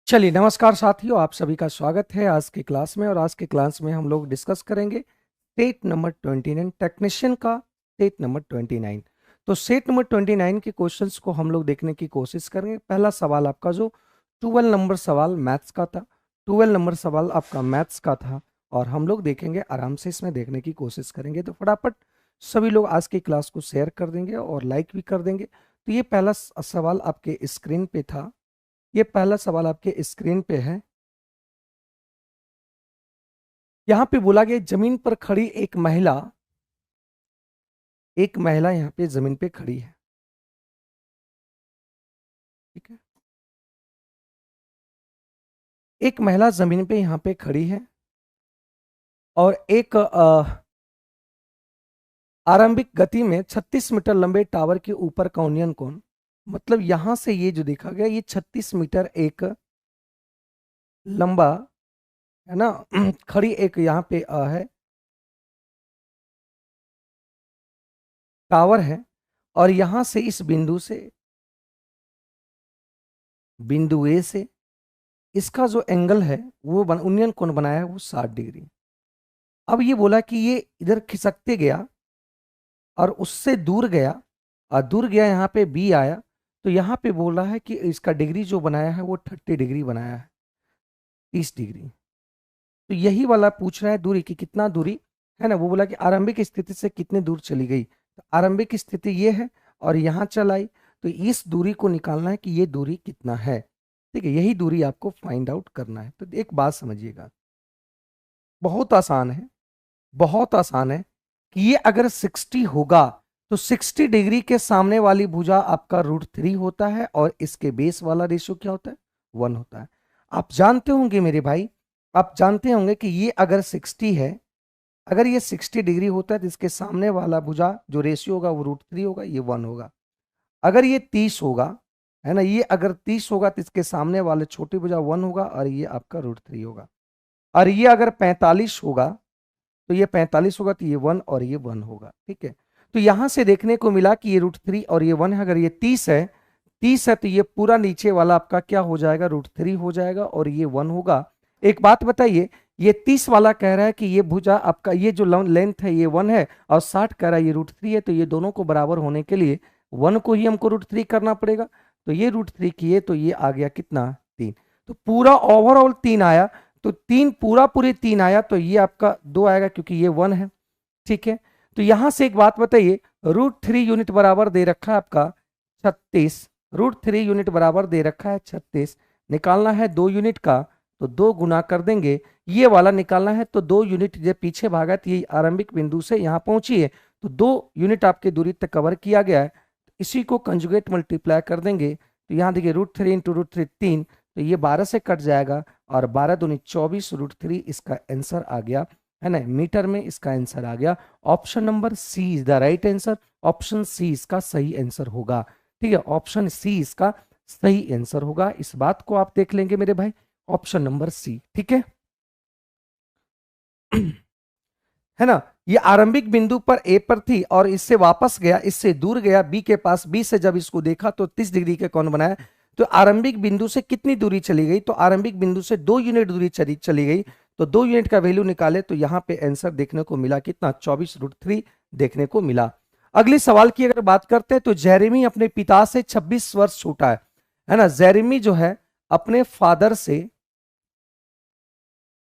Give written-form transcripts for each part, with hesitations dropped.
चलिए नमस्कार साथियों, आप सभी का स्वागत है आज की क्लास में। और आज की क्लास में हम लोग डिस्कस करेंगे सेट नंबर 29 टेक्नीशियन का सेट नंबर 29। तो सेट नंबर 29 के क्वेश्चंस को हम लोग देखने की कोशिश करेंगे। पहला सवाल आपका जो 12 नंबर सवाल मैथ्स का था, 12 नंबर सवाल आपका मैथ्स का था और हम लोग देखेंगे, आराम से इसमें देखने की कोशिश करेंगे। तो फटाफट सभी लोग आज की क्लास को शेयर कर देंगे और लाइक भी कर देंगे। तो ये पहला सवाल आपके स्क्रीन पे था, ये पहला सवाल आपके स्क्रीन पे है। यहां पे बोला गया जमीन पर खड़ी एक महिला यहां पे जमीन पे खड़ी है। ठीक है, एक महिला जमीन पे यहां पे खड़ी है और एक आरंभिक गति में 36 मीटर लंबे टावर के ऊपर का उन्नयन कोण, मतलब यहां से ये जो देखा गया ये 36 मीटर एक लंबा है ना खड़ी एक यहां पे है टावर है। और यहां से इस बिंदु ए से इसका जो एंगल है वो उन्नयन कोण बनाया है वो 60 डिग्री। अब ये बोला कि ये इधर खिसकते गया और उससे दूर गया और दूर गया, यहाँ पे बी आया। तो यहाँ पे बोला है कि इसका डिग्री जो बनाया है वो 30 डिग्री बनाया है, 30 डिग्री। तो यही वाला पूछ रहा है दूरी की कितना दूरी है ना। वो बोला कि आरंभिक स्थिति से कितने दूर चली गई। तो आरंभिक स्थिति ये है और यहाँ चल आई, तो इस दूरी को निकालना है कि ये दूरी कितना है। ठीक है, यही दूरी आपको फाइंड आउट करना है। तो एक बात समझिएगा, बहुत आसान है, बहुत आसान है कि ये अगर 60 होगा तो 60 डिग्री के सामने वाली भुजा आपका √3 होता है और इसके बेस वाला रेशियो क्या होता है, 1 होता है। आप जानते होंगे मेरे भाई, आप जानते होंगे कि ये अगर 60 है, अगर ये 60 डिग्री होता है तो इसके सामने वाला भुजा जो रेशियो होगा वो √3 होगा, ये 1 होगा। अगर ये 30 होगा है ना, ये अगर 30 होगा तो इसके सामने वाले छोटी भुजा 1 होगा और ये आपका √3 होगा। और ये अगर 45 होगा तो ये 45 होगा, तो ये 1 और ये 1 होगा। ठीक है, तो यहां से देखने को मिला कि ये √3 और ये 1 है। अगर ये 30 है, 30 है तो ये पूरा नीचे वाला आपका क्या हो जाएगा, √3 हो जाएगा और ये 1 होगा। एक बात बताइए, ये 30 वाला कह रहा है कि ये भुजा आपका ये जो लेंथ है ये 1 है और 60 कह रहा है ये √3 है। तो ये दोनों को बराबर होने के लिए 1 को ही हमको √3 करना पड़ेगा। तो ये √3 किए तो ये आ गया कितना, 3। तो पूरा ओवरऑल 3 आया। तो 3 पूरा पूरे 3 आया तो ये आपका 2 आएगा क्योंकि ये 1 है। ठीक है, तो यहां से एक बात बताइए, √3 यूनिट बराबर दे रखा है आपका 36, √3 यूनिट बराबर दे रखा है 36। निकालना है 2 यूनिट का तो 2 गुना कर देंगे। ये वाला निकालना है तो 2 यूनिट जब पीछे भागा तो ये आरंभिक बिंदु से यहां पहुंची है, तो 2 यूनिट आपके दूरी तक कवर किया गया है। इसी को कंजुगेट मल्टीप्लाई कर देंगे तो यहां देखिए √3 इंटू √3 3, तो ये 12 से कट जाएगा और 12 दूनी 24, √3 इसका आंसर आ गया है ना, मीटर में इसका आंसर आ गया। Option number C is the right answer, option C इसका सही आंसर होगा। ठीक है, ऑप्शन सी इसका सही आंसर होगा। इस बात को आप देख लेंगे मेरे भाई, ऑप्शन नंबर सी। ठीक है है ना, ये आरंभिक बिंदु पर ए पर थी और इससे वापस गया, इससे दूर गया बी के पास, बी से जब इसको देखा तो 30 डिग्री के कोण बनाया। तो आरंभिक बिंदु से कितनी दूरी चली गई, तो आरंभिक बिंदु से 2 यूनिट दूरी चली गई। तो 2 यूनिट का वैल्यू निकाले तो यहां पे आंसर देखने को मिला कितना, 24 √3 देखने को मिला। अगले सवाल की अगर बात करते हैं तो जेरेमी अपने पिता से 26 वर्ष छोटा है ना। जेरेमी जो है अपने फादर से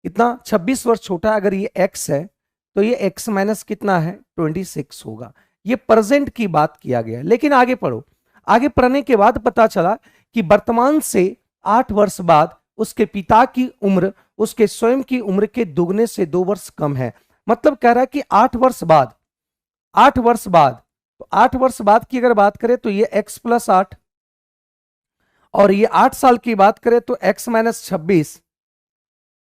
कितना, 26 वर्ष छोटा है। अगर ये एक्स है तो ये x माइनस कितना है, 26 होगा। ये प्रेजेंट की बात किया गया। लेकिन आगे पढ़ो, आगे पढ़ने के बाद पता चला कि वर्तमान से 8 वर्ष बाद उसके पिता की उम्र उसके स्वयं की उम्र के दुगने से 2 वर्ष कम है। मतलब कह रहा है कि 8 वर्ष बाद, 8 वर्ष बाद, तो 8 वर्ष बाद की अगर बात करें तो ये x+8 और ये 8 साल की बात करें तो x-26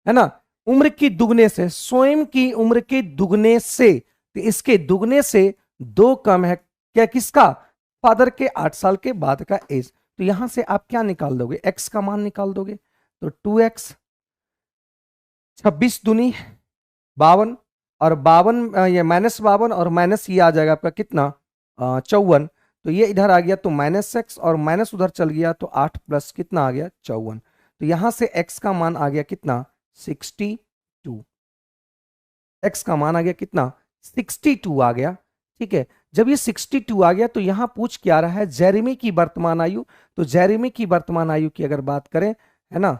है ना। उम्र की दुगने से, स्वयं की उम्र के दुगने से, तो इसके दुगने से 2 कम है क्या, किसका, फादर के 8 साल के बाद का एज। तो यहां से आप क्या निकाल दोगे, x का मान निकाल दोगे। तो 2x, 26 दूनी 52 और 52 ये -52 और माइनस ये आ जाएगा आपका कितना, 54। तो ये इधर आ गया तो -x और माइनस उधर चल गया तो 8 प्लस कितना आ गया, 54। तो यहां से x का मान आ गया कितना 62, x का मान आ गया कितना 62 आ गया। ठीक है, जब ये 62 आ गया तो यहां पूछ क्या रहा है जेरेमी की वर्तमान आयु। तो जेरेमी की वर्तमान आयु की अगर बात करें, है ना,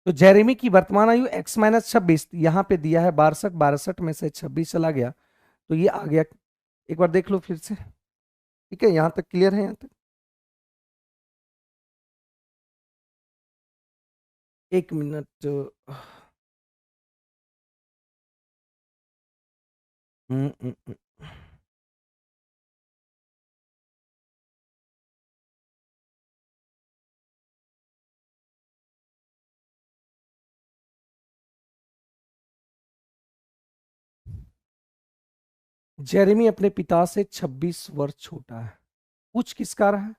तो जेरेमी की वर्तमान आयु x-26, यहां पे दिया है 62, 62 में से 26 चला गया तो ये आ गया। एक बार देख लो फिर से। ठीक है, यहां तक क्लियर है? यहां तक एक मिनट। हम्म, हम्म, हम्म। जेरेमी अपने पिता से 26 वर्ष छोटा है। पूछ किसका रहा है?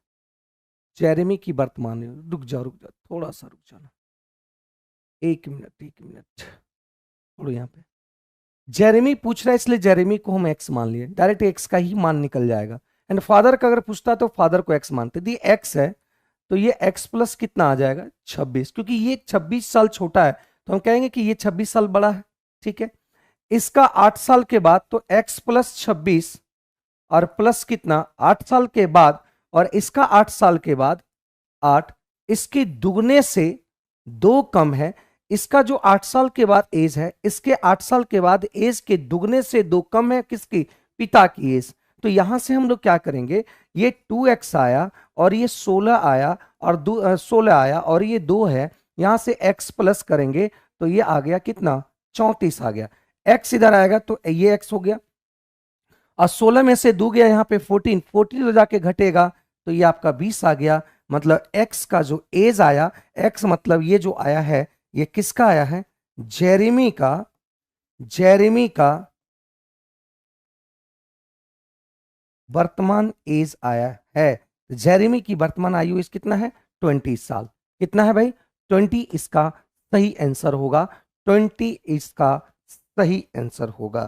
जेरेमी की वर्तमान आयु। रुक जा थोड़ा सा रुक जाना, एक मिनट एक मिनट, छोड़ो यहाँ पे। जेरेमी पूछ रहा है इसलिए जेरेमी को हम एक्स मान लिए, डायरेक्ट एक्स का ही मान निकल जाएगा। एंड फादर का अगर पूछता तो फादर को एक्स मानते, दी एक्स है तो ये एक्स प्लस कितना आ जाएगा 26, क्योंकि ये 26 साल छोटा है तो हम कहेंगे कि ये 26 साल बड़ा है। ठीक है, इसका 8 साल के बाद तो एक्स प्लस 26 और प्लस कितना 8 साल के बाद, और इसका 8 साल के बाद 8, इसके दुगने से 2 कम है। इसका जो 8 साल के बाद एज है, इसके 8 साल के बाद एज के दुगने से 2 कम है किसकी? पिता की एज। तो यहां से हम लोग क्या करेंगे, ये 2x आया और ये 16 आया और 16 आया और ये 2 है, यहां से x प्लस करेंगे तो ये आ गया कितना 34 आ गया। x इधर आएगा तो ये x हो गया, और 16 में से 2 गया यहाँ पे 14, 14 तो जाके घटेगा तो ये आपका 20 आ गया। मतलब x का जो एज आया, x मतलब ये जो आया है ये किसका आया है? जेरेमी का। जेरेमी का वर्तमान एज आया है। जेरेमी की वर्तमान आयु इस कितना है 20 साल। कितना है भाई 20, इसका सही आंसर होगा 20, इसका सही आंसर होगा।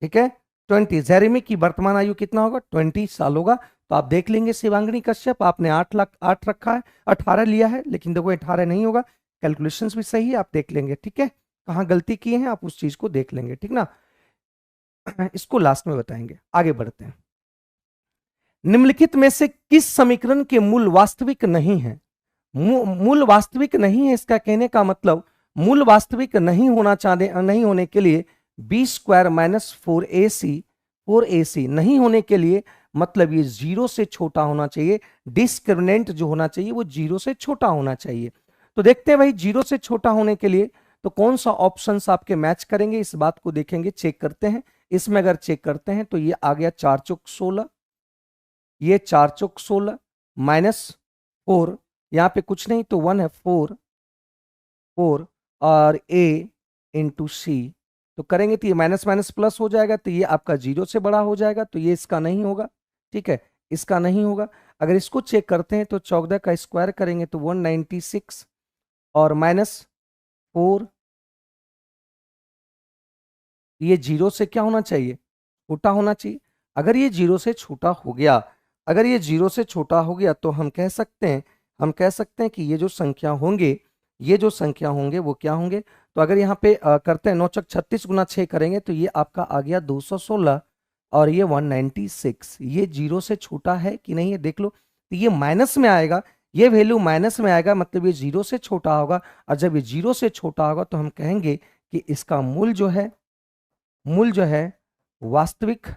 ठीक है, 20, जेरेमी की वर्तमान आयु कितना होगा 20 साल होगा। तो आप देख लेंगे शिवांगनी कश्यप, आपने 8 रखा है, 18 लिया है, लेकिन देखो 18 नहीं होगा, कैलकुलेशंस भी सही है, आप देख लेंगे। ठीक है, कहाँ गलती किए हैं आप उस चीज को देख लेंगे, ठीक ना। इसको लास्ट में बताएंगे, आगे बढ़ते हैं। निम्नलिखित में से किस समीकरण के मूल वास्तविक नहीं है? मूल वास्तविक नहीं है, इसका कहने का मतलब मूल वास्तविक नहीं होना चाहते, नहीं होने के लिए बी स्क्वायर माइनस 4ac नहीं होने के लिए मतलब ये 0 से छोटा होना चाहिए। डिस्क्रिमिनेंट जो होना चाहिए वो 0 से छोटा होना चाहिए। तो देखते हैं भाई 0 से छोटा होने के लिए तो कौन सा ऑप्शन आपके मैच करेंगे, इस बात को देखेंगे, चेक करते हैं। इसमें अगर चेक करते हैं तो ये आ गया 4 चौक 16, ये 4 चौक 16 माइनस 4, यहाँ पे कुछ नहीं तो 1 है, 4 4 और a इंटू सी, तो करेंगे तो ये माइनस माइनस प्लस हो जाएगा तो ये आपका 0 से बड़ा हो जाएगा, तो ये इसका नहीं होगा। ठीक है, इसका नहीं होगा। अगर इसको चेक करते हैं तो 14 का स्क्वायर करेंगे तो 196 और माइनस 4, ये 0 से क्या होना चाहिए छोटा होना चाहिए। अगर ये 0 से छोटा हो गया, अगर ये 0 से छोटा हो गया तो हम कह सकते हैं, हम कह सकते हैं कि ये जो संख्या होंगे, ये जो संख्या होंगे वो क्या होंगे। तो अगर यहाँ पे करते हैं 9 चक 36 गुना 6 करेंगे तो ये आपका आ गया 216 और ये 196। ये 0 से छोटा है कि नहीं है देख लो, तो ये माइनस में आएगा, ये वैल्यू माइनस में आएगा मतलब ये 0 से छोटा होगा। और जब ये 0 से छोटा होगा तो हम कहेंगे कि इसका मूल जो है, मूल जो है वास्तविक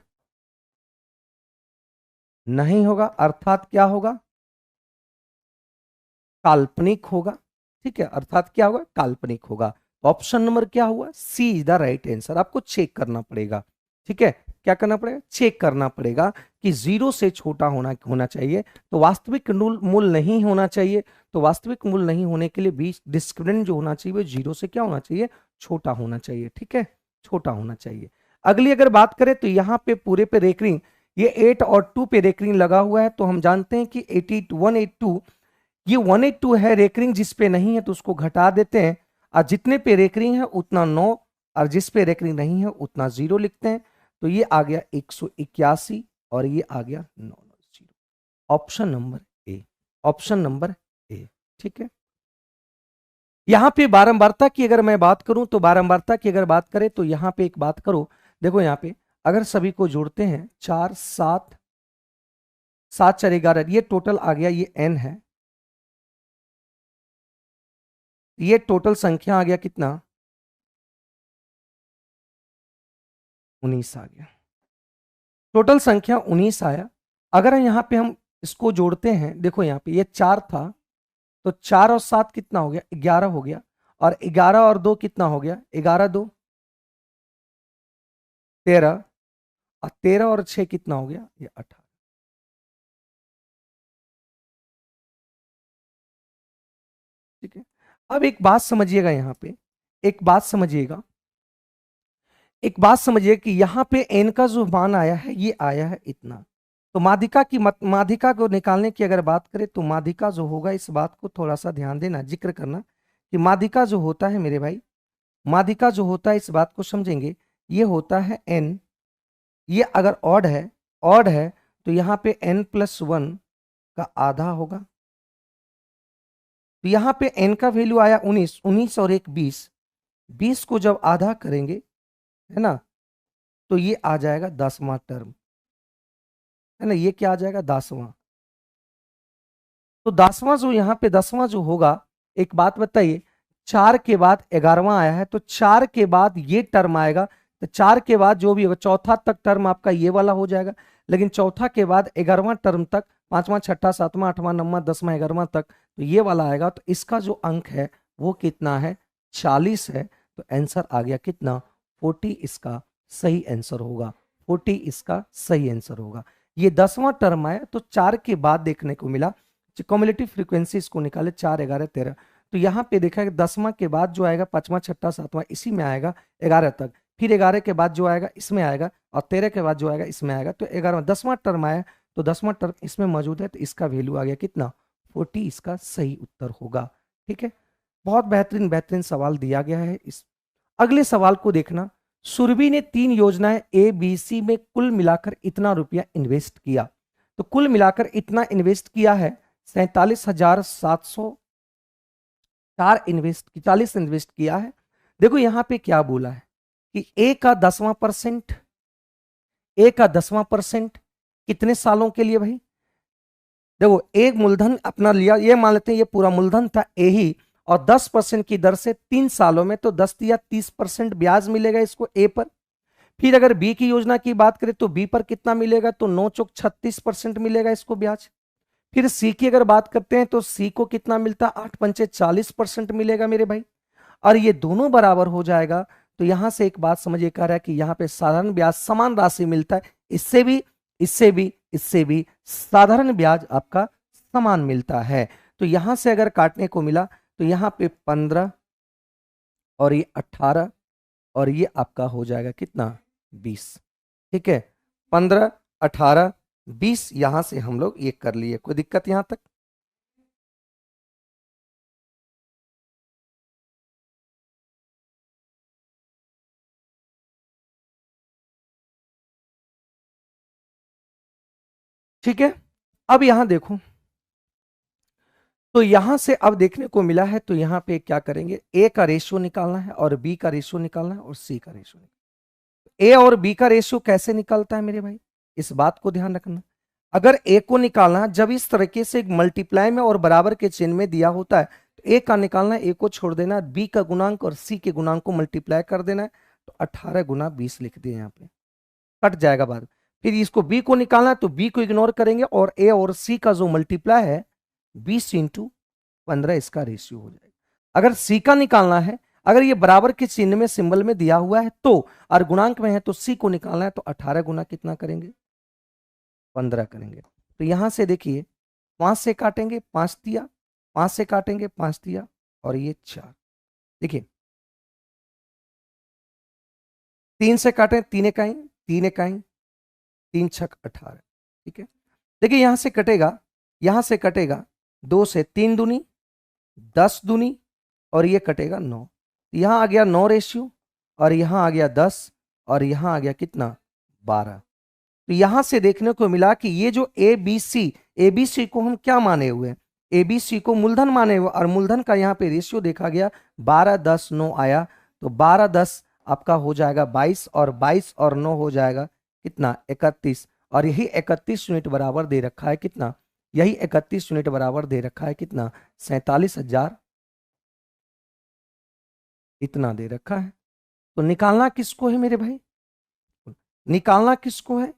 नहीं होगा, अर्थात क्या होगा काल्पनिक होगा। ठीक है, अर्थात क्या होगा काल्पनिक होगा। ऑप्शन नंबर क्या हुआ, सी इज द राइट आंसर। आपको चेक करना पड़ेगा। ठीक है, क्या करना पड़ेगा, चेक करना पड़ेगा कि 0 से छोटा होना चाहिए, तो वास्तविक मूल नहीं होना चाहिए। तो वास्तविक मूल नहीं होने के लिए बीच डिस्क्रिमिनेंट जो होना चाहिए वो 0 से क्या होना चाहिए छोटा होना चाहिए। ठीक है, छोटा होना चाहिए। अगली अगर बात करें तो यहाँ पे पूरे पे रेकरिंग, ये 8 और 2 पे रेकरिंग लगा हुआ है, तो हम जानते हैं कि 182 ये 182 है, रेकरिंग जिस पे नहीं है तो उसको घटा देते हैं, और जितने पे रेकरिंग है उतना 9 और जिस पे रेकरिंग नहीं है उतना 0 लिखते हैं। तो ये आ गया 181 और ये आ गया 990। Option number A, option number ए। ठीक है, यहां पे बारंबारता की अगर मैं बात करूं तो बारंबारता की अगर बात करें तो यहां पे एक बात करो, देखो यहां पे अगर सभी को जोड़ते हैं 4 7 7 4 11, ये टोटल आ गया, ये n है, ये टोटल संख्या आ गया कितना, 19 आ गया, टोटल संख्या 19 आया। अगर यहाँ पे हम इसको जोड़ते हैं, देखो यहाँ पे ये 4 था, तो 4 और 7 कितना हो गया, 11 हो गया, और 11 और 2 कितना हो गया, 11 2 13, और 13 और 6 कितना हो गया, ये 18। ठीक है, अब एक बात समझिएगा, यहाँ पे एक बात समझिएगा, एक बात समझिए कि यहाँ पे n का जो मान आया है ये आया है इतना। तो माध्यिका की माध्यिका को निकालने की अगर बात करें तो माध्यिका जो होगा, इस बात को थोड़ा सा ध्यान देना, जिक्र करना कि माध्यिका जो होता है मेरे भाई, माध्यिका जो होता है, इस बात को समझेंगे, ये होता है n, ये अगर ऑड है, ऑड है तो यहाँ पे n+1 का आधा होगा। तो यहाँ पे n का वैल्यू आया 19, 19 और 1 20, 20 को जब आधा करेंगे, है ना, तो ये आ जाएगा 10वां टर्म, है ना, ये क्या आ जाएगा, 10वां। तो 10वां जो यहाँ पे 10वां जो होगा, एक बात बताइए, 4 के बाद 11वां आया है, तो 4 के बाद ये टर्म आएगा, तो 4 के बाद जो भी होगा, चौथा तक टर्म आपका ये वाला हो जाएगा, लेकिन चौथा के बाद 11वां टर्म तक, 5वां 6ठा 7वां 8वां 9वां 10वां 11वां तक, तो ये वाला आएगा। तो इसका जो अंक है वो कितना है, 40 है। तो आंसर आ गया कितना, 40 इसका सही आंसर होगा, 40 इसका सही आंसर होगा। ये 10वां टर्म आया, तो 4 के बाद देखने को मिला, कम्युलेटिव फ्रीक्वेंसी इसको निकाले, 4 11 13, तो यहाँ पे देखा कि 10वां के बाद जो आएगा 5वां 6ठा 7वां इसी में आएगा 11 तक, फिर 11 के बाद जो आएगा इसमें आएगा, और 13 के बाद जो आएगा इसमें आएगा, तो 11वां 10वां टर्म आया, तो 10वां टर्म इसमें मौजूद है, तो इसका वैल्यू आ गया कितना, 40 इसका सही उत्तर होगा। ठीक है, बहुत बेहतरीन बेहतरीन सवाल दिया गया है। इस अगले सवाल को देखना, सुरभि ने 3 योजनाएं ए बी सी में कुल मिलाकर इतना रुपया इन्वेस्ट किया। तो कुल मिलाकर इतना इन्वेस्ट किया है 47,704 इन्वेस्ट, 40 इन्वेस्ट किया है। देखो यहां पे क्या बोला है कि ए का 10वां%, ए का 10वां% कितने सालों के लिए भाई, देखो एक मूलधन अपना लिया, ये मान लेते हैं ये पूरा मूलधन था ए ही, और 10% की दर से 3 सालों में, तो 10 या 30% ब्याज मिलेगा इसको ए पर। फिर अगर बी की योजना की बात करें तो बी पर कितना मिलेगा, तो 9 चौक 36% मिलेगा इसको ब्याज। फिर सी की अगर बात करते हैं तो सी को कितना मिलता है, 8 पंचे 40% मिलेगा मेरे भाई, और ये दोनों बराबर हो जाएगा। तो यहां से एक बात समझिए, कह रहा है कि यहाँ पे साधारण ब्याज समान राशि मिलता है, इससे भी इससे भी इससे भी साधारण ब्याज आपका समान मिलता है। तो यहां से अगर काटने को मिला तो यहाँ पे 15 और ये 18 और ये आपका हो जाएगा कितना, 20। ठीक है, 15 18 20, यहां से हम लोग ये कर लिए, कोई दिक्कत यहां तक। ठीक है, अब यहां देखो, तो यहां से अब देखने को मिला है, तो यहां पे क्या करेंगे, ए का रेशियो निकालना है और बी का रेशियो निकालना है और सी का रेशियो। ए और बी का रेशियो कैसे निकलता है मेरे भाई, इस बात को ध्यान रखना। अगर ए को निकालना है, जब इस तरीके से मल्टीप्लाई में और बराबर के चिन्ह में दिया होता है, तो ए का निकालना है, ए को छोड़ देना है, बी का गुणांक और सी के गुणांक को मल्टीप्लाई कर देना है, तो 18 गुना 20 लिख दिए, यहाँ पे कट जाएगा बाद। फिर इसको बी को निकालना है, तो बी को इग्नोर करेंगे और ए और सी का जो मल्टीप्लाई है 20 × 15 इसका रेशियो हो जाएगा। अगर सी का निकालना है, अगर ये बराबर के चिन्ह में सिंबल में दिया हुआ है तो, और गुणांक में है तो सी को निकालना है, तो 18 गुना कितना करेंगे, 15 करेंगे। तो यहां से देखिए 5 से काटेंगे 5 दिया, 5 से काटेंगे 5 दिया, और ये 4, देखिए 3 से काटें 3 इकाई, 3 इकाई, 3 छक 18। ठीक है, देखिए यहां से कटेगा, यहां से कटेगा 2 से 3 दूनी 10 दूनी, और ये कटेगा 9, यहां आ गया 9 रेशियो, और यहां आ गया 10 और यहां आ गया कितना 12। तो यहां से देखने को मिला कि ये जो एबीसी को हम क्या माने हुए हैं, एबीसी को मूलधन माने हुए, और मूलधन का यहाँ पे रेशियो देखा गया 12 10 9 आया। तो 12 10 आपका हो जाएगा 22 और 22 और 9 हो जाएगा कितना 31। और यही 31 यूनिट बराबर दे रखा है कितना, यही 31 यूनिट बराबर दे रखा है कितना 47,000, इतना दे रखा है। तो निकालना किसको है मेरे भाई, निकालना किसको है,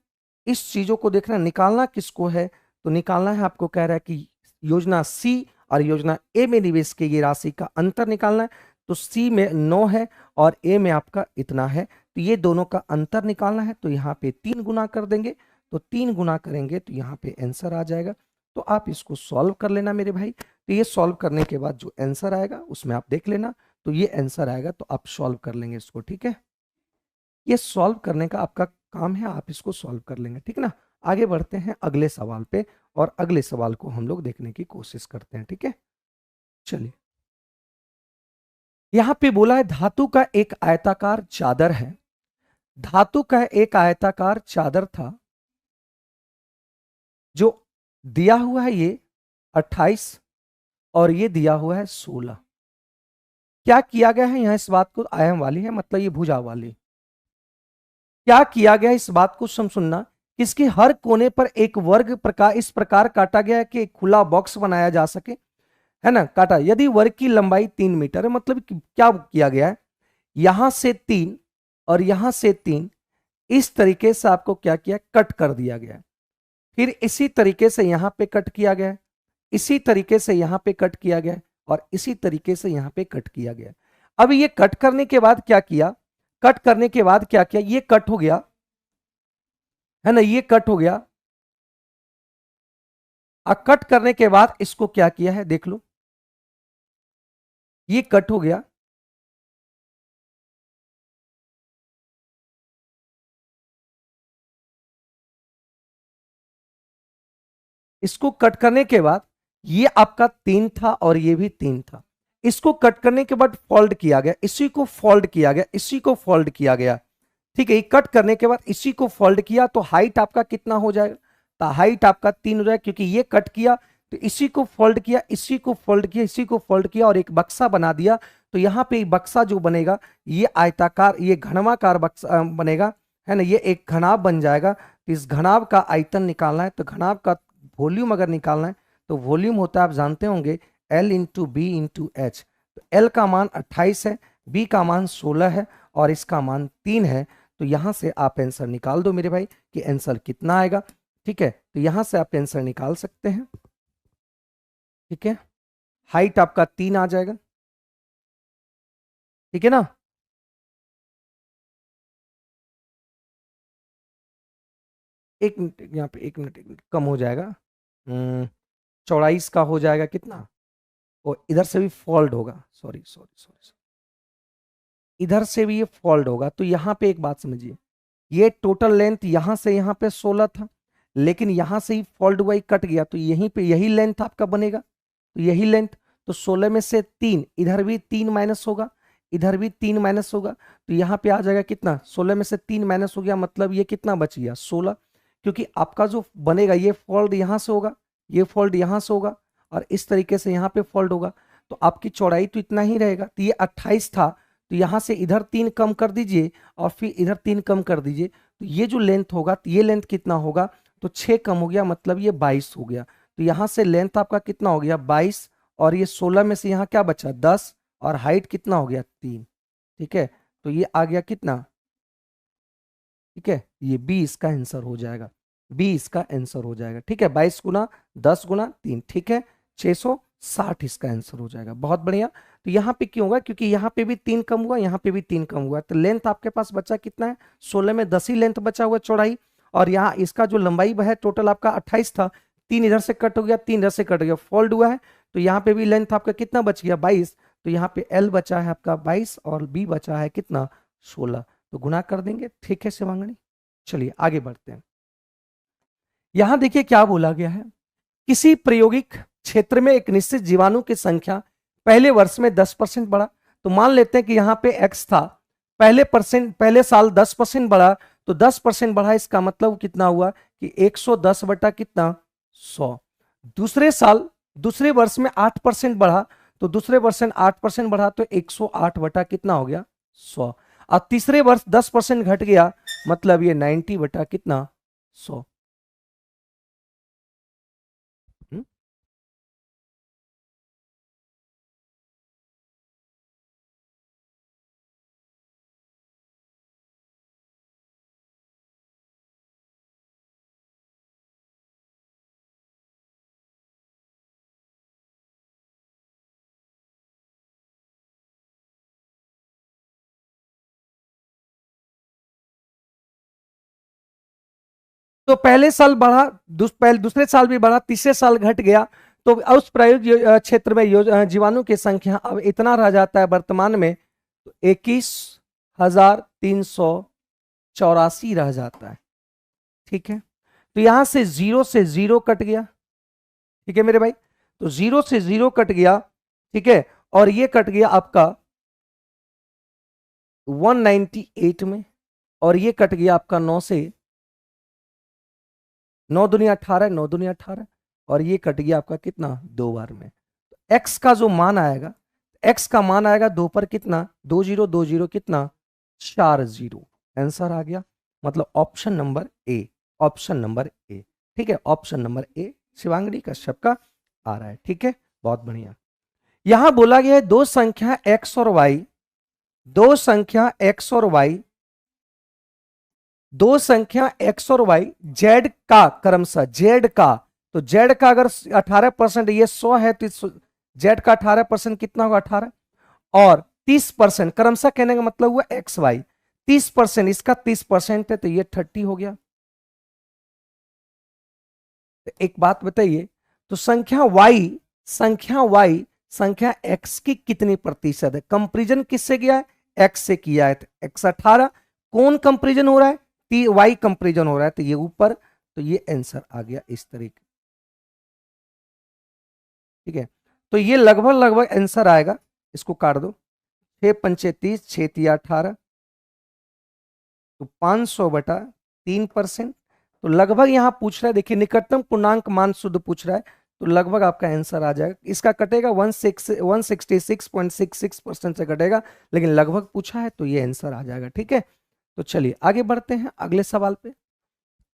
इस चीजों को देखना, निकालना किसको है। तो निकालना है आपको, कह रहा है कि योजना सी और योजना ए में निवेश की गई राशि का अंतर निकालना है। तो सी में 9 है और ए में आपका इतना है, तो ये दोनों का अंतर निकालना है। तो यहाँ पे 3 गुना कर देंगे, तो 3 गुना करेंगे तो यहाँ पे आंसर आ जाएगा। तो आप इसको सॉल्व कर लेना मेरे भाई। तो ये सॉल्व करने के बाद जो आंसर आएगा उसमें आप देख लेना, तो ये आंसर आएगा तो आप सॉल्व कर लेंगे इसको, ठीक है। ये सॉल्व करने का आपका काम है, आप इसको सॉल्व कर लेंगे, ठीक ना। आगे बढ़ते हैं अगले सवाल पे, और अगले सवाल को हम लोग देखने की कोशिश करते हैं, ठीक है। चलिए, यहां पे बोला है धातु का एक आयताकार चादर है, धातु का एक आयताकार चादर था जो दिया हुआ है ये 28 और ये दिया हुआ है 16। क्या किया गया है, यहां इस बात को आयाम वाली है, मतलब ये भुजा वाली, क्या किया गया इस बात को सुनना, इसके हर कोने पर एक वर्ग प्रकार इस प्रकार काटा गया है कि एक खुला बॉक्स बनाया जा सके, है ना, काटा। यदि वर्ग की लंबाई 3 मीटर है, मतलब क्या किया गया है, यहां से 3 और यहां से 3 इस तरीके से आपको क्या किया, कट कर दिया गया है। फिर इसी तरीके से यहां पे कट किया गया है, इसी तरीके से यहां पे कट किया गया है, और इसी तरीके से यहां पे कट किया गया है। अब ये कट करने के बाद क्या किया, कट करने के बाद क्या किया, ये कट हो गया, है ना, ये कट हो गया। अब कट करने के बाद इसको क्या किया है देख लो, ये कट हो गया, इसको कट करने के बाद ये आपका 3 था और ये भी 3 था, इसको कट करने के बाद फोल्ड किया गया, इसी को फोल्ड किया गया, इसी को फोल्ड किया गया, ठीक है। कट करने के बाद इसी को फोल्ड किया तो हाइट आपका कितना हो जाएगा, तो हाइट आपका 3 हो जाएगा, क्योंकि ये कट किया तो इसी को फोल्ड किया, इसी को फोल्ड किया, इसी को फोल्ड किया और एक बक्सा बना दिया। तो यहाँ पे बक्सा जो बनेगा ये आयताकार, ये घनवाकार बक्सा बनेगा, है ना, ये एक घनाभ बन जाएगा। तो इस घनाभ का आयतन निकालना है, तो घनाभ का वॉल्यूम अगर निकालना है तो वॉल्यूम होता है, आप जानते होंगे, L into B into H. तो L का मान 28 है, B का मान 16 है और इसका मान 3 है। तो यहां से आप आंसर निकाल दो मेरे भाई कि आंसर कितना आएगा, ठीक है। तो यहां से आप आंसर निकाल सकते हैं, ठीक है। हाइट आपका 3 आ जाएगा, ठीक है ना। एक मिनट यहाँ पे, एक मिनट कम हो जाएगा, चौड़ाई इसका हो जाएगा कितना, और इधर से भी फोल्ड होगा, सॉरी सॉरी सॉरी, इधर से भी ये फोल्ड होगा। तो यहाँ पे एक बात समझिए, ये टोटल लेंथ यहां से यहां पे 16 था, लेकिन यहां से ही फोल्ड हुआ, कट गया, तो यहीं पे यही लेंथ आपका बनेगा, तो यही लेंथ। तो 16 में से 3, इधर भी 3 माइनस होगा, इधर भी 3 माइनस होगा, तो यहाँ पे आ जाएगा कितना, 16 में से 3 माइनस हो गया, मतलब ये कितना बच गया 16। क्योंकि आपका जो बनेगा ये फोल्ड यहां से होगा, ये फोल्ड यहां से होगा और इस तरीके से यहाँ पे फोल्ड होगा, तो आपकी चौड़ाई तो इतना ही रहेगा। तो ये 28 था, तो यहां से इधर 3 कम कर दीजिए और फिर इधर 3 कम कर दीजिए, तो ये जो लेंथ होगा, तो ये लेंथ कितना होगा, तो 6 कम हो गया, मतलब ये 22 हो गया। तो यहां से लेंथ आपका कितना हो गया 22, और ये 16 में से यहाँ क्या बचा 10, और हाइट कितना हो गया 3, ठीक है। तो ये आ गया कितना, ठीक है, ये 20 का आंसर हो जाएगा, 20 का आंसर हो जाएगा, ठीक है। 22 गुना 10 गुना 3, ठीक है, 660 इसका आंसर हो जाएगा, बहुत बढ़िया। तो यहाँ पे क्यों होगा, क्योंकि यहाँ पे भी 3 कम हुआ, यहाँ पे भी 3 कम हुआ, तो लेंथ आपके पास बचा कितना है 16 में 10 ही लेंथ बचा हुआ चौड़ाई, और यहाँ इसका जो लंबाई है टोटल आपका 28 था, 3 इधर से कट हो गया, 3 इधर से कट गया, फोल्ड हुआ है, तो यहाँ पे भी लेंथ आपका कितना बच गया 22। तो यहाँ पे L बचा है आपका 22 और B बचा है कितना 16, तो गुना कर देंगे, ठीक है शिवांगनी। चलिए आगे बढ़ते हैं। यहां देखिए क्या बोला गया है, किसी प्रायोगिक क्षेत्र में एक निश्चित जीवाणु की संख्या पहले वर्ष में 10% बढ़ा। तो मान लेते हैं कि यहाँ पे x था, पहले साल 10% बढ़ा, तो 10% बढ़ा, इसका मतलब कितना हुआ कि 110 बटा कितना 100। दूसरे साल दूसरे वर्ष में 8% बढ़ा, तो दूसरे वर्ष 8% बढ़ा तो 108 बटा कितना हो गया 100। अब तीसरे वर्ष 10% घट गया, मतलब ये 90 बटा कितना 100। तो पहले साल बढ़ा, दूसरे साल भी बढ़ा, तीसरे साल घट गया, तो उस प्रयोग क्षेत्र में जीवाणु की संख्या अब इतना रह जाता है वर्तमान में 21,384 रह जाता है। ठीक है, तो यहां से जीरो कट गया। ठीक है मेरे भाई, तो जीरो से जीरो कट गया। ठीक है, और ये कट गया आपका 198 में, और ये कट गया आपका 9 से, 9 दुनिया 18, 9 दुनिया 18, और ये कट गया आपका कितना 2 बार में। एक्स का जो मान आएगा, एक्स का मान आएगा 2 पर कितना 2020 कितना 40। आंसर आ गया, मतलब option number A, option number ए। ठीक है, ऑप्शन नंबर ए शिवांगी कश्यप का आ रहा है। ठीक है, बहुत बढ़िया। यहां बोला गया है दो संख्या एक्स और वाई, दो संख्या एक्स और वाई, दो संख्या एक्स और वाई जेड का क्रमशः, जेड का, तो जेड का अगर 18%, ये 100 है, तो जेड का 18% कितना होगा 18, और 30% क्रमशः कहने का मतलब हुआ एक्स वाई, 30%, इसका 30% है, तो ये 30 हो गया। तो एक बात बताइए, तो संख्या वाई, संख्या वाई संख्या एक्स की कितनी प्रतिशत है? कंपेरिजन किससे किया है? एक्स से किया है, तो एक्स 18, कौन कंपेरिजन हो रहा है? वाई कंपेरिजन हो रहा है, तो ये ऊपर, तो ये आंसर आ गया इस तरीके। ठीक है, तो ये लगभग लगभग आंसर आएगा, इसको काट दो, 6 पंचे 30, 6 तिया 18, तो 500 बटा 3%। तो लगभग यहां पूछ रहा है, देखिए निकटतम पूर्णांक मान शुद्ध पूछ रहा है, तो लगभग आपका आंसर आ जाएगा। इसका कटेगा 166.66% से कटेगा, लेकिन लगभग पूछा है तो ये आंसर आ जाएगा। ठीक है, तो चलिए आगे बढ़ते हैं अगले सवाल पे।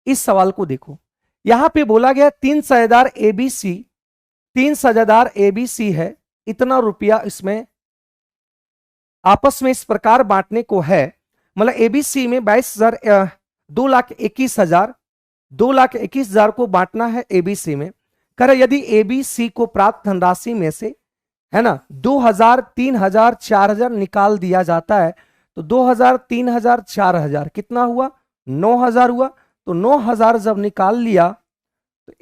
इस सवाल को देखो, यहां पे बोला गया तीन साझेदार एबीसी, तीन साझेदार एबीसी है, इतना रुपया इसमें आपस में इस प्रकार बांटने को है, मतलब एबीसी में 22,000, 2,21,000, 2,21,000 को बांटना है एबीसी में। कर यदि एबीसी को प्राप्त धनराशि में से, है ना, 2,000, 3,000, 4,000 निकाल दिया जाता है, तो 2,000, 3,000, 4,000 कितना हुआ 9,000 हुआ। तो 9,000 जब निकाल लिया, तो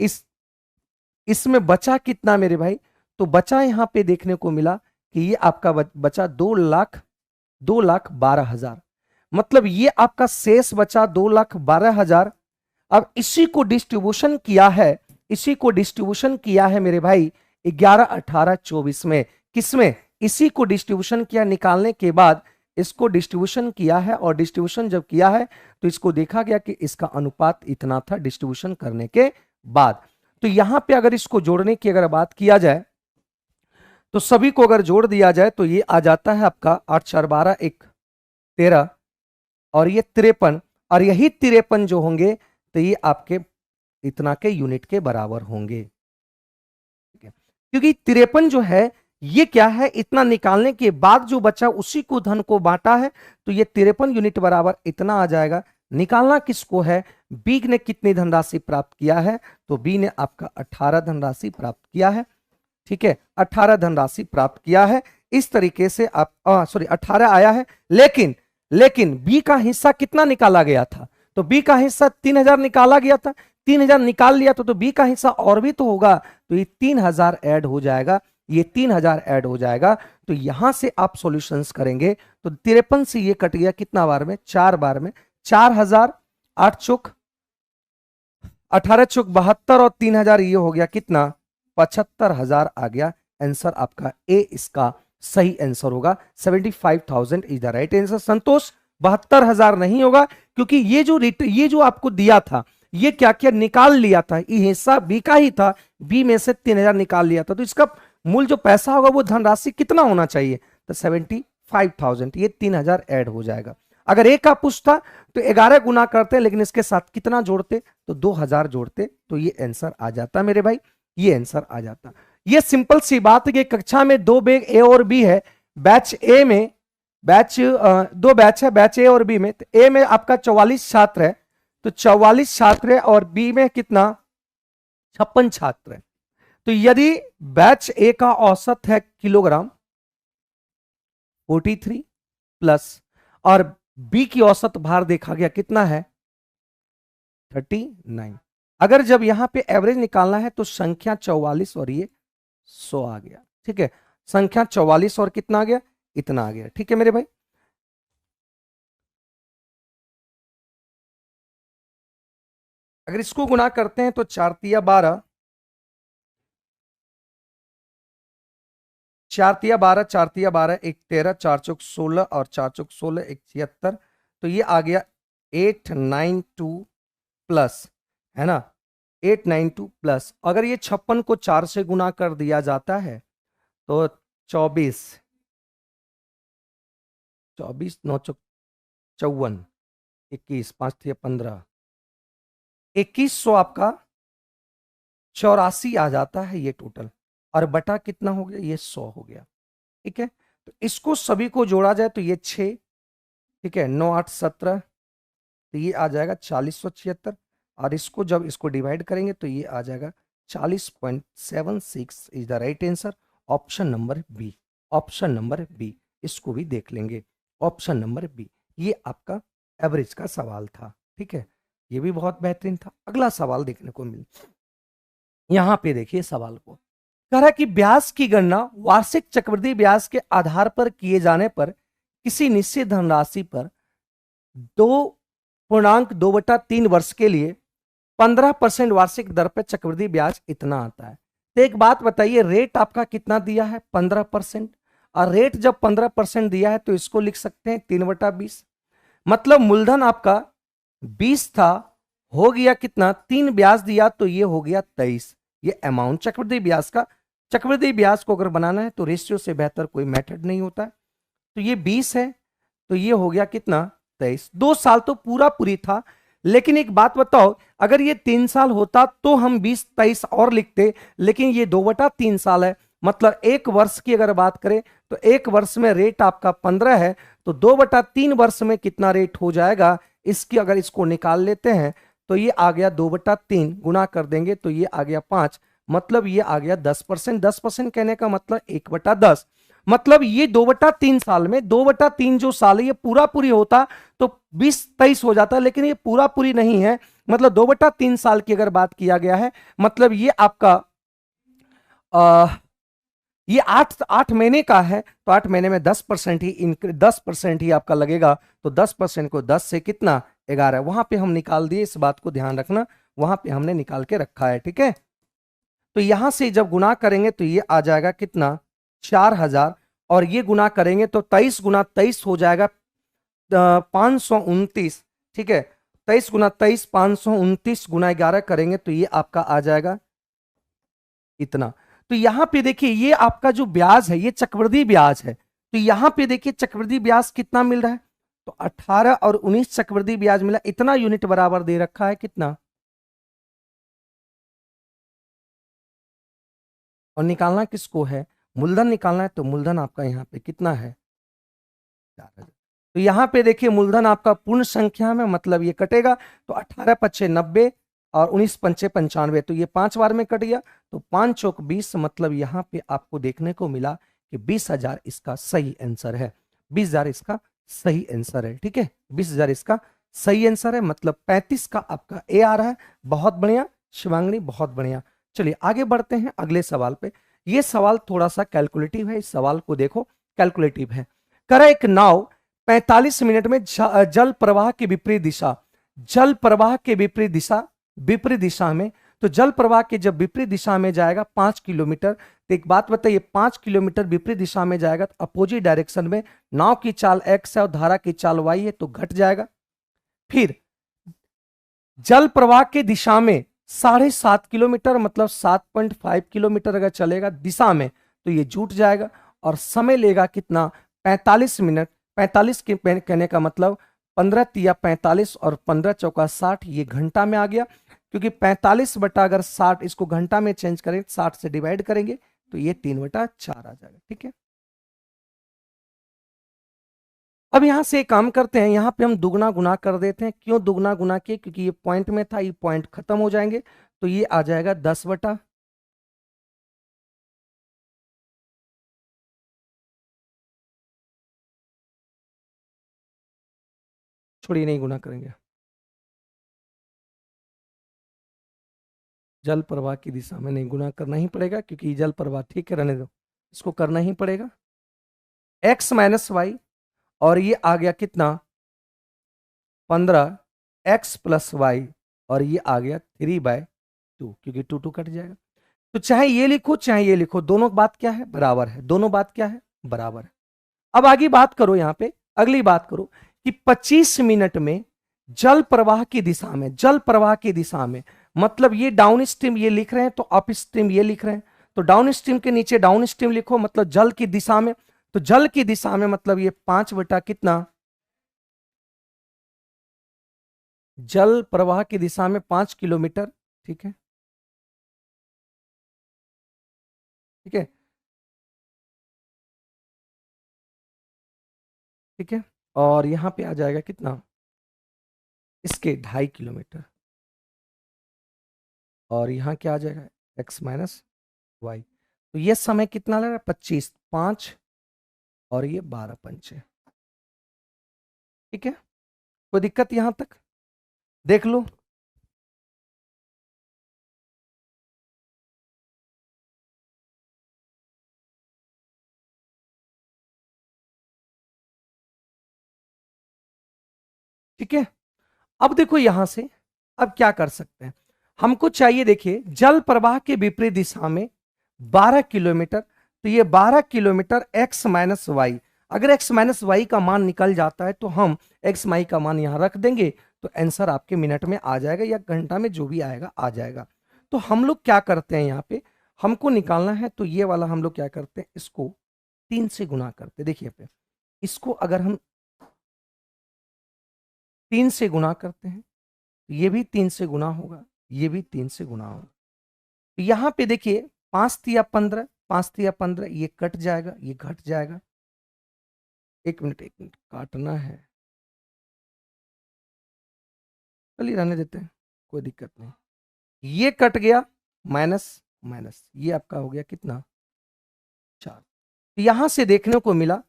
इसमें बचा कितना मेरे भाई? तो बचा यहां पे देखने को मिला कि ये आपका बचा 2,12,000, मतलब ये आपका शेष बचा 2,12,000। अब इसी को डिस्ट्रीब्यूशन किया है, इसी को डिस्ट्रीब्यूशन किया है मेरे भाई 11, 18, 24 में, किसमें? इसी को डिस्ट्रीब्यूशन किया, निकालने के बाद इसको डिस्ट्रीब्यूशन किया है, और डिस्ट्रीब्यूशन जब किया है तो इसको देखा गया कि इसका अनुपात इतना था डिस्ट्रीब्यूशन करने के बाद। तो यहां पे अगर इसको जोड़ने की अगर बात किया जाए, तो सभी को अगर जोड़ दिया जाए तो ये आ जाता है आपका 8 4 12 1 13, और ये 53, और यही 53 जो होंगे तो ये आपके इतना के यूनिट के बराबर होंगे। क्योंकि 53 जो है ये क्या है, इतना निकालने के बाद जो बचा उसी को धन को बांटा है, तो ये 53 यूनिट बराबर इतना आ जाएगा। निकालना किसको है? बी ने कितनी धनराशि प्राप्त किया है? तो बी ने आपका 18 धनराशि प्राप्त किया है। ठीक है, 18 धनराशि प्राप्त किया है। इस तरीके से आप सॉरी 18 आया है, लेकिन बी का हिस्सा कितना निकाला गया था? तो बी का हिस्सा 3,000 निकाला गया था, 3,000 निकाल लिया तो बी का हिस्सा और भी तो होगा, तो ये 3,000 ऐड हो जाएगा, ये 3,000 ऐड हो जाएगा। तो यहां से आप सॉल्यूशंस करेंगे तो 53 से ये कट गया कितना बार में? 4 बार में। 4,000, 8 चौक 18 चौक 72, और 3,000 ये हो गया कितना 75,000 आ गया। आंसर आपका ए इसका सही आंसर होगा 75,000 इज द राइट आंसर। संतोष 72,000 नहीं होगा, क्योंकि ये जो आपको दिया था ये क्या क्या निकाल लिया था, ये हिस्सा बी का ही था, बी में से 3,000 निकाल लिया था, तो इसका मूल जो पैसा होगा वो धनराशि कितना होना चाहिए, तो 75,000, ये 3,000 ऐड हो जाएगा। अगर ए का पूछता तो 11 गुना करते, लेकिन इसके साथ कितना जोड़ते, तो 2,000 जोड़ते, तो ये आंसर आ जाता मेरे भाई, ये आंसर आ जाता। ये सिंपल सी बात है कि कक्षा में 2 बैग ए और बी है, बैच ए में दो बैच है, बैच ए और बी में। तो ए में आपका 44 छात्र है, तो 44 छात्र है, और बी में कितना 56 छात्र है। तो यदि बैच ए का औसत है किलोग्राम 43 प्लस, और बी की औसत भार देखा गया कितना है 39। अगर जब यहां पे एवरेज निकालना है तो संख्या 44 और ये 100 आ गया, ठीक है, संख्या 44 और कितना आ गया, इतना आ गया, ठीक है मेरे भाई। अगर इसको गुना करते हैं तो 4 तिया 12, 4 तिया 12, 4 तिया 12 1 13, 4 चौक 16 और 4 चौक 16 1 76, तो ये आ गया 892 प्लस, है ना, 892 प्लस। अगर ये 56 को 4 से गुना कर दिया जाता है तो 24, 24 9 चौक 54, 21 5 तिया 15, 2100 आपका 84 आ जाता है ये टोटल, और बटा कितना हो गया, ये 100 हो गया, ठीक है। तो इसको सभी को जोड़ा जाए तो ये 6, ठीक है, 9 8 17, तो ये आ जाएगा 4076, और इसको जब इसको डिवाइड करेंगे तो ये आ जाएगा 40.76 is the right answer, option number B, option number B. इसको भी देख लेंगे, ऑप्शन नंबर बी, ये आपका एवरेज का सवाल था, ठीक है, ये भी बहुत बेहतरीन था। अगला सवाल देखने को मिल, यहां पे देखिए सवाल को कह रहा है कि ब्याज की गणना वार्षिक चक्रवृद्धि ब्याज के आधार पर किए जाने पर किसी निश्चित धनराशि पर 2.2/3 वर्ष के लिए 15% वार्षिक दर पर चक्रवृद्धि ब्याज इतना आता है। तो एक बात बताइए, रेट आपका कितना दिया है 15%, और रेट जब 15% दिया है तो इसको लिख सकते हैं 3/20, मतलब मूलधन आपका 20 था, हो गया कितना 3 ब्याज दिया तो ये हो गया 23, ये अमाउंट चक्रवृद्धि ब्याज का। चक्रवृद्धि ब्याज को अगर बनाना है तो रेशियो से बेहतर कोई मेथड नहीं होता है। तो ये 20 है, तो ये हो गया कितना 23, 2 साल तो पूरा पूरी था। लेकिन एक बात बताओ, अगर ये 3 साल होता तो हम 20-23 और लिखते, लेकिन ये 2/3 साल है, मतलब 1 वर्ष की अगर बात करें तो 1 वर्ष में रेट आपका 15 है, तो 2/3 वर्ष में कितना रेट हो जाएगा, इसकी अगर इसको निकाल लेते हैं तो ये आ गया 2/3, गुना कर देंगे तो ये आ गया 5, मतलब ये आ गया 10%। 10% कहने का मतलब 1/10, मतलब ये 2/3 साल में 2/3 जो साल है ये पूरा पूरी होता तो 20-23 हो जाता, लेकिन ये पूरा पूरी नहीं है, मतलब 2/3 साल की अगर बात किया गया है, मतलब ये आपका ये 8 महीने का है, तो 8 महीने में 10% ही आपका लगेगा, तो 10% को 10 से कितना 11, वहां पे हम निकाल दिए, इस बात को ध्यान रखना, वहां पे हमने निकाल के रखा है, ठीक है। तो यहां से जब गुना करेंगे तो ये आ जाएगा कितना 4,000, और ये गुना करेंगे तो 23 गुना 23 हो जाएगा 529, ठीक है, 23 गुना 23 529 गुना 11 करेंगे तो ये आपका आ जाएगा इतना। तो यहां पे देखिए ये आपका जो ब्याज है ये चक्रवृद्धि ब्याज है, तो यहां पे देखिए चक्रवृद्धि ब्याज कितना मिल रहा है, तो 18 और 19 चक्रवृद्धि ब्याज मिला, इतना यूनिट बराबर दे रखा है कितना, और निकालना किसको है, मूलधन निकालना है, तो मूलधन आपका यहाँ पे कितना है 4,000। तो यहाँ पे देखिए मूलधन आपका पूर्ण संख्या में, मतलब ये कटेगा तो 18 पच्चे 90 और 19 पंचे 95, तो ये 5 बार में कट गया, तो 5 चौक 20, मतलब यहाँ पे आपको देखने को मिला कि 20,000 इसका सही आंसर है, 20,000 इसका सही आंसर है, ठीक है, 20,000 इसका सही आंसर है, मतलब 35 का आपका ए आ रहा है। बहुत बढ़िया शिवांगनी, बहुत बढ़िया। चलिए आगे बढ़ते हैं अगले सवाल पे। ये सवाल थोड़ा सा कैलकुलेटिव है, इस सवाल को देखो, कैलकुलेटिव है। करा एक नाव 45 मिनट में जल प्रवाह की विपरीत दिशा, जल प्रवाह के विपरीत दिशा में, तो जल प्रवाह के जब विपरीत दिशा में जाएगा 5 किलोमीटर, तो एक बात बताइए 5 किलोमीटर विपरीत दिशा में जाएगा तो अपोजिट डायरेक्शन में नाव की चाल x है और धारा की चाल y है, तो घट जाएगा। फिर जल प्रवाह के दिशा में 7.5 किलोमीटर मतलब 7.5 किलोमीटर अगर चलेगा दिशा में तो ये जुट जाएगा और समय लेगा कितना 45 मिनट। 45 के कहने का मतलब 15 तिया 45 और 15 चौका 60, ये घंटा में आ गया, क्योंकि 45 बटा अगर 60 इसको घंटा में चेंज करें 60 से डिवाइड करेंगे तो ये 3/4 आ जाएगा। ठीक है, अब यहां से एक काम करते हैं, यहां पे हम दुगना गुना कर देते हैं। क्यों दुगना गुना किए? क्योंकि ये पॉइंट में था, ये पॉइंट खत्म हो जाएंगे, तो ये आ जाएगा 10 बटा, छोड़िए नहीं गुना करेंगे, जल प्रवाह की दिशा में नहीं गुना करना ही पड़ेगा, क्योंकि जल प्रवाह ठीक है रहने दो, इसको करना ही पड़ेगा। x माइनस वाई और ये आ गया कितना 15 x प्लस वाई और ये आ गया 3/2, क्योंकि 2 2 कट जाएगा। तो चाहे ये लिखो चाहे ये लिखो, दोनों बात क्या है बराबर है, दोनों बात क्या है बराबर है। अब आगे बात करो, यहां पे अगली बात करो कि 25 मिनट में जल प्रवाह की दिशा में, जल प्रवाह की दिशा में मतलब ये डाउन स्ट्रीम ये लिख रहे हैं तो अप स्ट्रीम ये लिख रहे हैं, तो डाउन स्ट्रीम के नीचे डाउन स्ट्रीम लिखो, मतलब जल की दिशा में, तो जल की दिशा में मतलब ये 5 बटा कितना, जल प्रवाह की दिशा में 5 किलोमीटर। ठीक है, ठीक है, ठीक है, और यहां पे आ जाएगा कितना इसके 2.5 किलोमीटर, और यहां क्या आ जाएगा x माइनस वाई। तो ये समय कितना लग रहा है 25, 5 और ये 12 पंचे। ठीक है, कोई दिक्कत यहां तक? देख लो, ठीक है। अब देखो यहां से अब क्या कर सकते हैं, हमको चाहिए देखिए जल प्रवाह के विपरीत दिशा में 12 किलोमीटर, तो ये 12 किलोमीटर x माइनस वाई, अगर x माइनस वाई का मान निकल जाता है तो हम x माई का मान यहां रख देंगे, तो आंसर आपके मिनट में आ जाएगा या घंटा में जो भी आएगा आ जाएगा। तो हम लोग क्या करते हैं यहाँ पे, हमको निकालना है तो ये वाला हम लोग क्या करते हैं, इसको 3 से गुना करते हैं। देखिए पे इसको अगर हम 3 से गुना करते हैं, ये भी 3 से गुना होगा, ये भी 3 से गुना होगा, तो यहां पे देखिए 5 तिया 15, 5 तिया 15, ये कट जाएगा ये घट जाएगा। एक मिनट काटना है, चलिए रहने देते हैं, कोई दिक्कत नहीं। ये कट गया, माइनस माइनस, ये आपका हो गया कितना 4। तो यहां से देखने को मिला,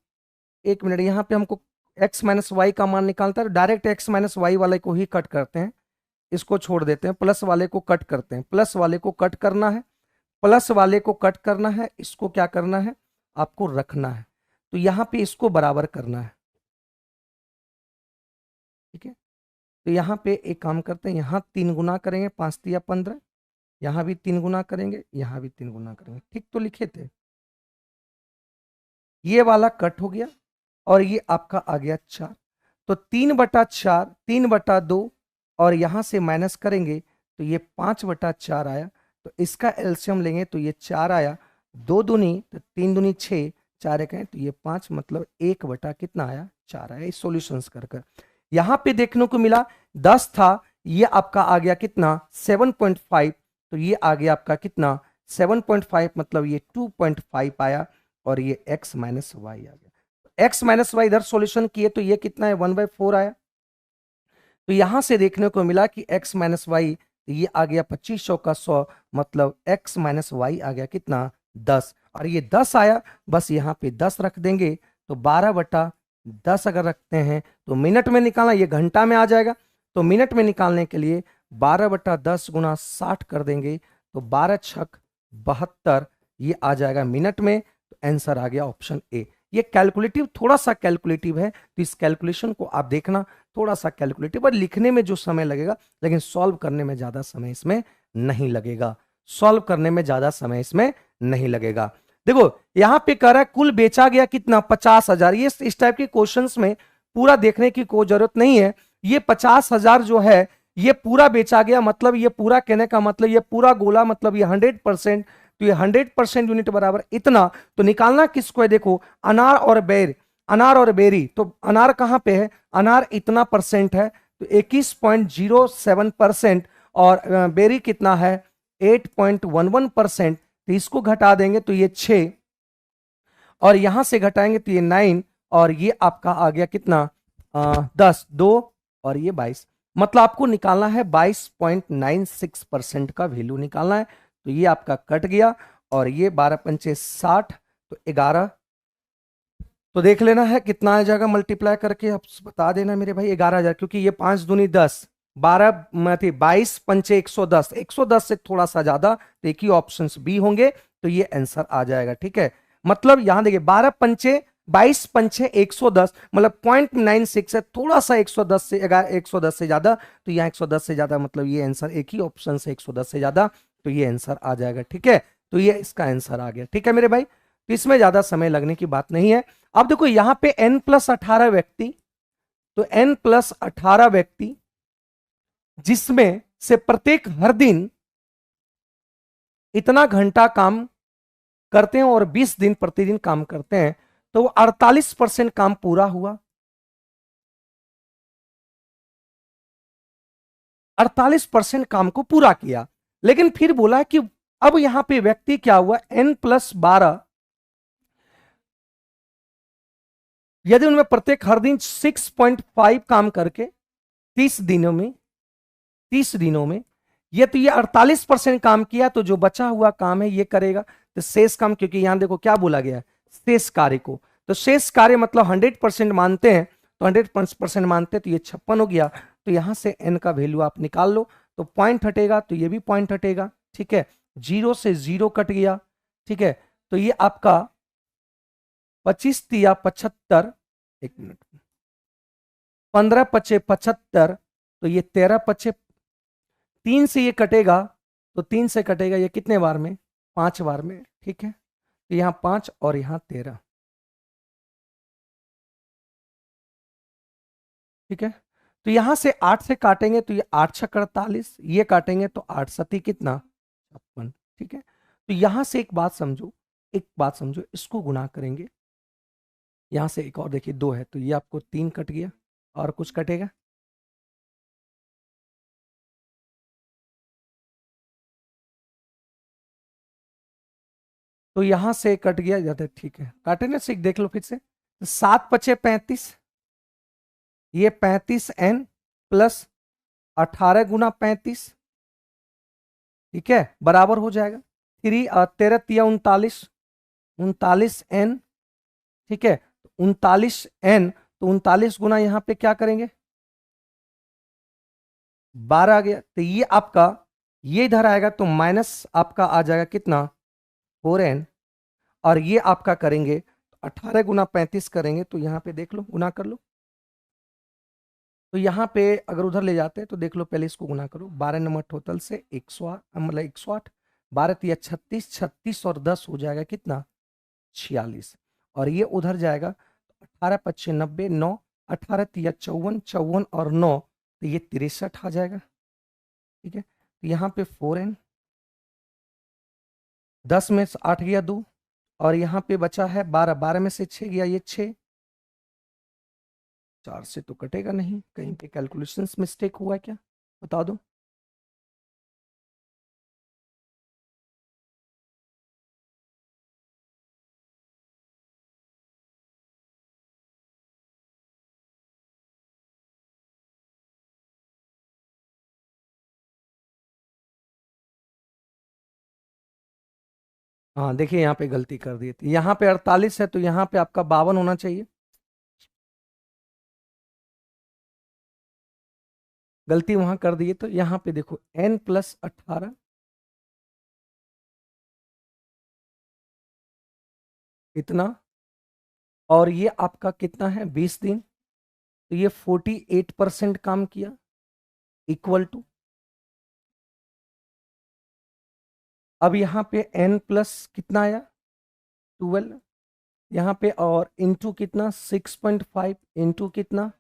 एक मिनट, यहां पे हमको x माइनस वाई का मान निकालता है, डायरेक्ट x माइनस वाई वाले को ही कट करते हैं, इसको छोड़ देते हैं, प्लस वाले को कट करते हैं, प्लस वाले को कट करना है, प्लस वाले को कट करना है, इसको क्या करना है आपको रखना है, तो यहां पे इसको बराबर करना है। ठीक है, तो यहां पे एक काम करते हैं, यहां 3 गुना करेंगे, 5 तिया 15, यहां भी 3 गुना करेंगे, यहां भी 3 गुना करेंगे। ठीक तो लिखे थे, ये वाला कट हो गया और ये आपका आ गया 4, तो 3/4, 3/2 और यहां से माइनस करेंगे तो ये 5/4 आया, तो इसका एलसीएम लेंगे तो ये 4 आया, 2 दूनी तो 3 दूनी 6, 4 एक है तो ये 5, मतलब 1 बटा कितना आया 4 आया, इस सॉल्यूशंस कर कर। यहां पे देखने को मिला 10 था, ये आपका आ गया कितना 7.5, तो ये आ गया आपका कितना 7.5, मतलब ये 2.5 आया, और ये x माइनस वाई आ गया। x माइनस वाई इधर सॉल्यूशन किए तो ये कितना है 1/4 आया, तो यहां से देखने को मिला कि x माइनस वाई, ये आ गया 25 चौका 100, मतलब x माइनस वाई आ गया कितना 10, और ये 10 आया, बस यहाँ पे 10 रख देंगे, तो 12/10 अगर रखते हैं तो मिनट में निकालना, ये घंटा में आ जाएगा, तो मिनट में निकालने के लिए 12/10 गुना 60 कर देंगे, तो 12 छक 72, ये आ जाएगा मिनट में, तो आंसर आ गया ऑप्शन ए। ये कैलकुलेटिव, थोड़ा सा कैलकुलेटिव है, तो इस कैलकुलेशन को आप देखना, थोड़ा सा कैलकुलेटिव और लिखने में जो समय लगेगा, लेकिन सॉल्व करने में ज्यादा समय इसमें नहीं लगेगा, सॉल्व करने में ज्यादा समय इसमें नहीं लगेगा। देखो यहां पे कह रहा है कुल बेचा गया कितना, 50,000। ये इस टाइप के क्वेश्चंस में पूरा देखने की कोई जरूरत नहीं है। ये 50,000 जो है ये पूरा बेचा गया, मतलब ये पूरा कहने का मतलब ये पूरा गोला, मतलब ये 100%। तो ये 100% यूनिट बराबर इतना। तो निकालना किसको है, देखो अनार और बेर, अनार और बेरी। तो अनार कहां पे है, अनार इतना परसेंट है तो 21.07%, और बेरी कितना है 8.11%। तो इसको घटा देंगे तो ये 6, और यहां से घटाएंगे तो ये 9, और ये आपका आ गया कितना 10, 2 और ये 22। मतलब आपको निकालना है 22.96% का वैल्यू निकालना है। तो ये आपका कट गया, और ये 12 पंचे 60, तो 11। तो देख लेना है कितना आ जाएगा, मल्टीप्लाई करके आप बता देना मेरे भाई, 11,000, क्योंकि ये 5 दूनी 10, 12 में थी 22 पंचे 110, 110 से थोड़ा सा ज्यादा, तो एक ही ऑप्शन बी होंगे। तो ये आंसर आ जाएगा, ठीक है। मतलब यहां देखिए 12 पंचे 22 पंचे 110, मतलब 0.96 है, थोड़ा सा 110 से 110 से ज्यादा, तो यहाँ 110 से ज्यादा, मतलब ये आंसर एक ही ऑप्शन से 110 से ज्यादा, तो ये आंसर आ जाएगा, ठीक है। तो ये इसका आंसर आ गया, ठीक है मेरे भाई। तो इसमें ज्यादा समय लगने की बात नहीं है। अब देखो यहां पे n+18 व्यक्ति, तो n+18 व्यक्ति जिसमें से प्रत्येक हर दिन इतना घंटा काम करते हैं और 20 दिन प्रतिदिन काम करते हैं, तो वो 48% काम पूरा हुआ। 48% काम को पूरा किया, लेकिन फिर बोला कि अब यहां पे व्यक्ति क्या हुआ, n+12, यदि उनमें प्रत्येक हर दिन 6.5 काम करके 30 दिनों में 30 दिनों में ये, तो ये 48% काम किया, तो जो बचा हुआ काम है ये करेगा। तो शेष काम, क्योंकि यहां देखो क्या बोला गया है, शेष कार्य को, तो शेष कार्य मतलब 100% मानते हैं, तो 100% मानते हैं, तो ये 56 हो गया। तो यहां से n का वैल्यू आप निकाल लो, तो पॉइंट हटेगा, तो ये भी पॉइंट हटेगा, ठीक है। 0 से 0 कट गया, ठीक है। तो ये आपका 25 या 75, एक मिनट, 15 पचे 75, तो ये 13 पचे 3 से ये कटेगा, तो 3 से कटेगा ये कितने बार में, 5 बार में, ठीक है। तो यहां 5 और यहां 13, ठीक है। तो यहां से 8 से काटेंगे तो ये 8 छक 48, ये काटेंगे तो 8 सती कितना 56, ठीक है। तो यहां से एक बात समझो, एक बात समझो, इसको गुना करेंगे, यहां से एक और देखिए 2 है, तो ये आपको 3 कट गया, और कुछ कटेगा, तो यहां से कट गया जाता है, ठीक है। काटे ना, से देख लो फिर से, तो 7 पचे 35, ये 35n+18 × 35, ठीक है, बराबर हो जाएगा 13 × 39 ठीक है। 39n, तो 39 गुना यहाँ पे क्या करेंगे 12 आ गया, तो ये आपका ये इधर आएगा, तो माइनस आपका आ जाएगा कितना 4n, और ये आपका करेंगे 18 × 35 करेंगे, तो यहाँ पे देख लो गुना कर लो। तो यहाँ पे अगर उधर ले जाते हैं तो देख लो, पहले इसको गुना करो, 12 नंबर टोटल से 108, मतलब 108, 12 तिया 36, 36 और 10 हो जाएगा कितना 46, और ये उधर जाएगा 18 पच्चे 90, 9, 18 तिया 54, 54 और 9, तो ये 63 आ जाएगा, ठीक है। तो यहाँ पे 4n, 10 में से 8 गया 2, और यहाँ पे बचा है 12, 12 में से 6 गया ये 6, 4 से तो कटेगा नहीं, कहीं पे कैलकुलेशंस मिस्टेक हुआ है क्या, बता दो। हाँ देखिए यहाँ पे गलती कर दी थी, यहाँ पे 48 है तो यहाँ पे आपका 52 होना चाहिए, गलती वहां कर दी है। तो यहाँ पे देखो n+18 इतना, और ये आपका कितना है 20 दिन, तो ये 48% काम किया, इक्वल टू अब यहाँ पे n प्लस कितना आया 12 यहाँ पे, और इंटू कितना 6.5 इंटू कितना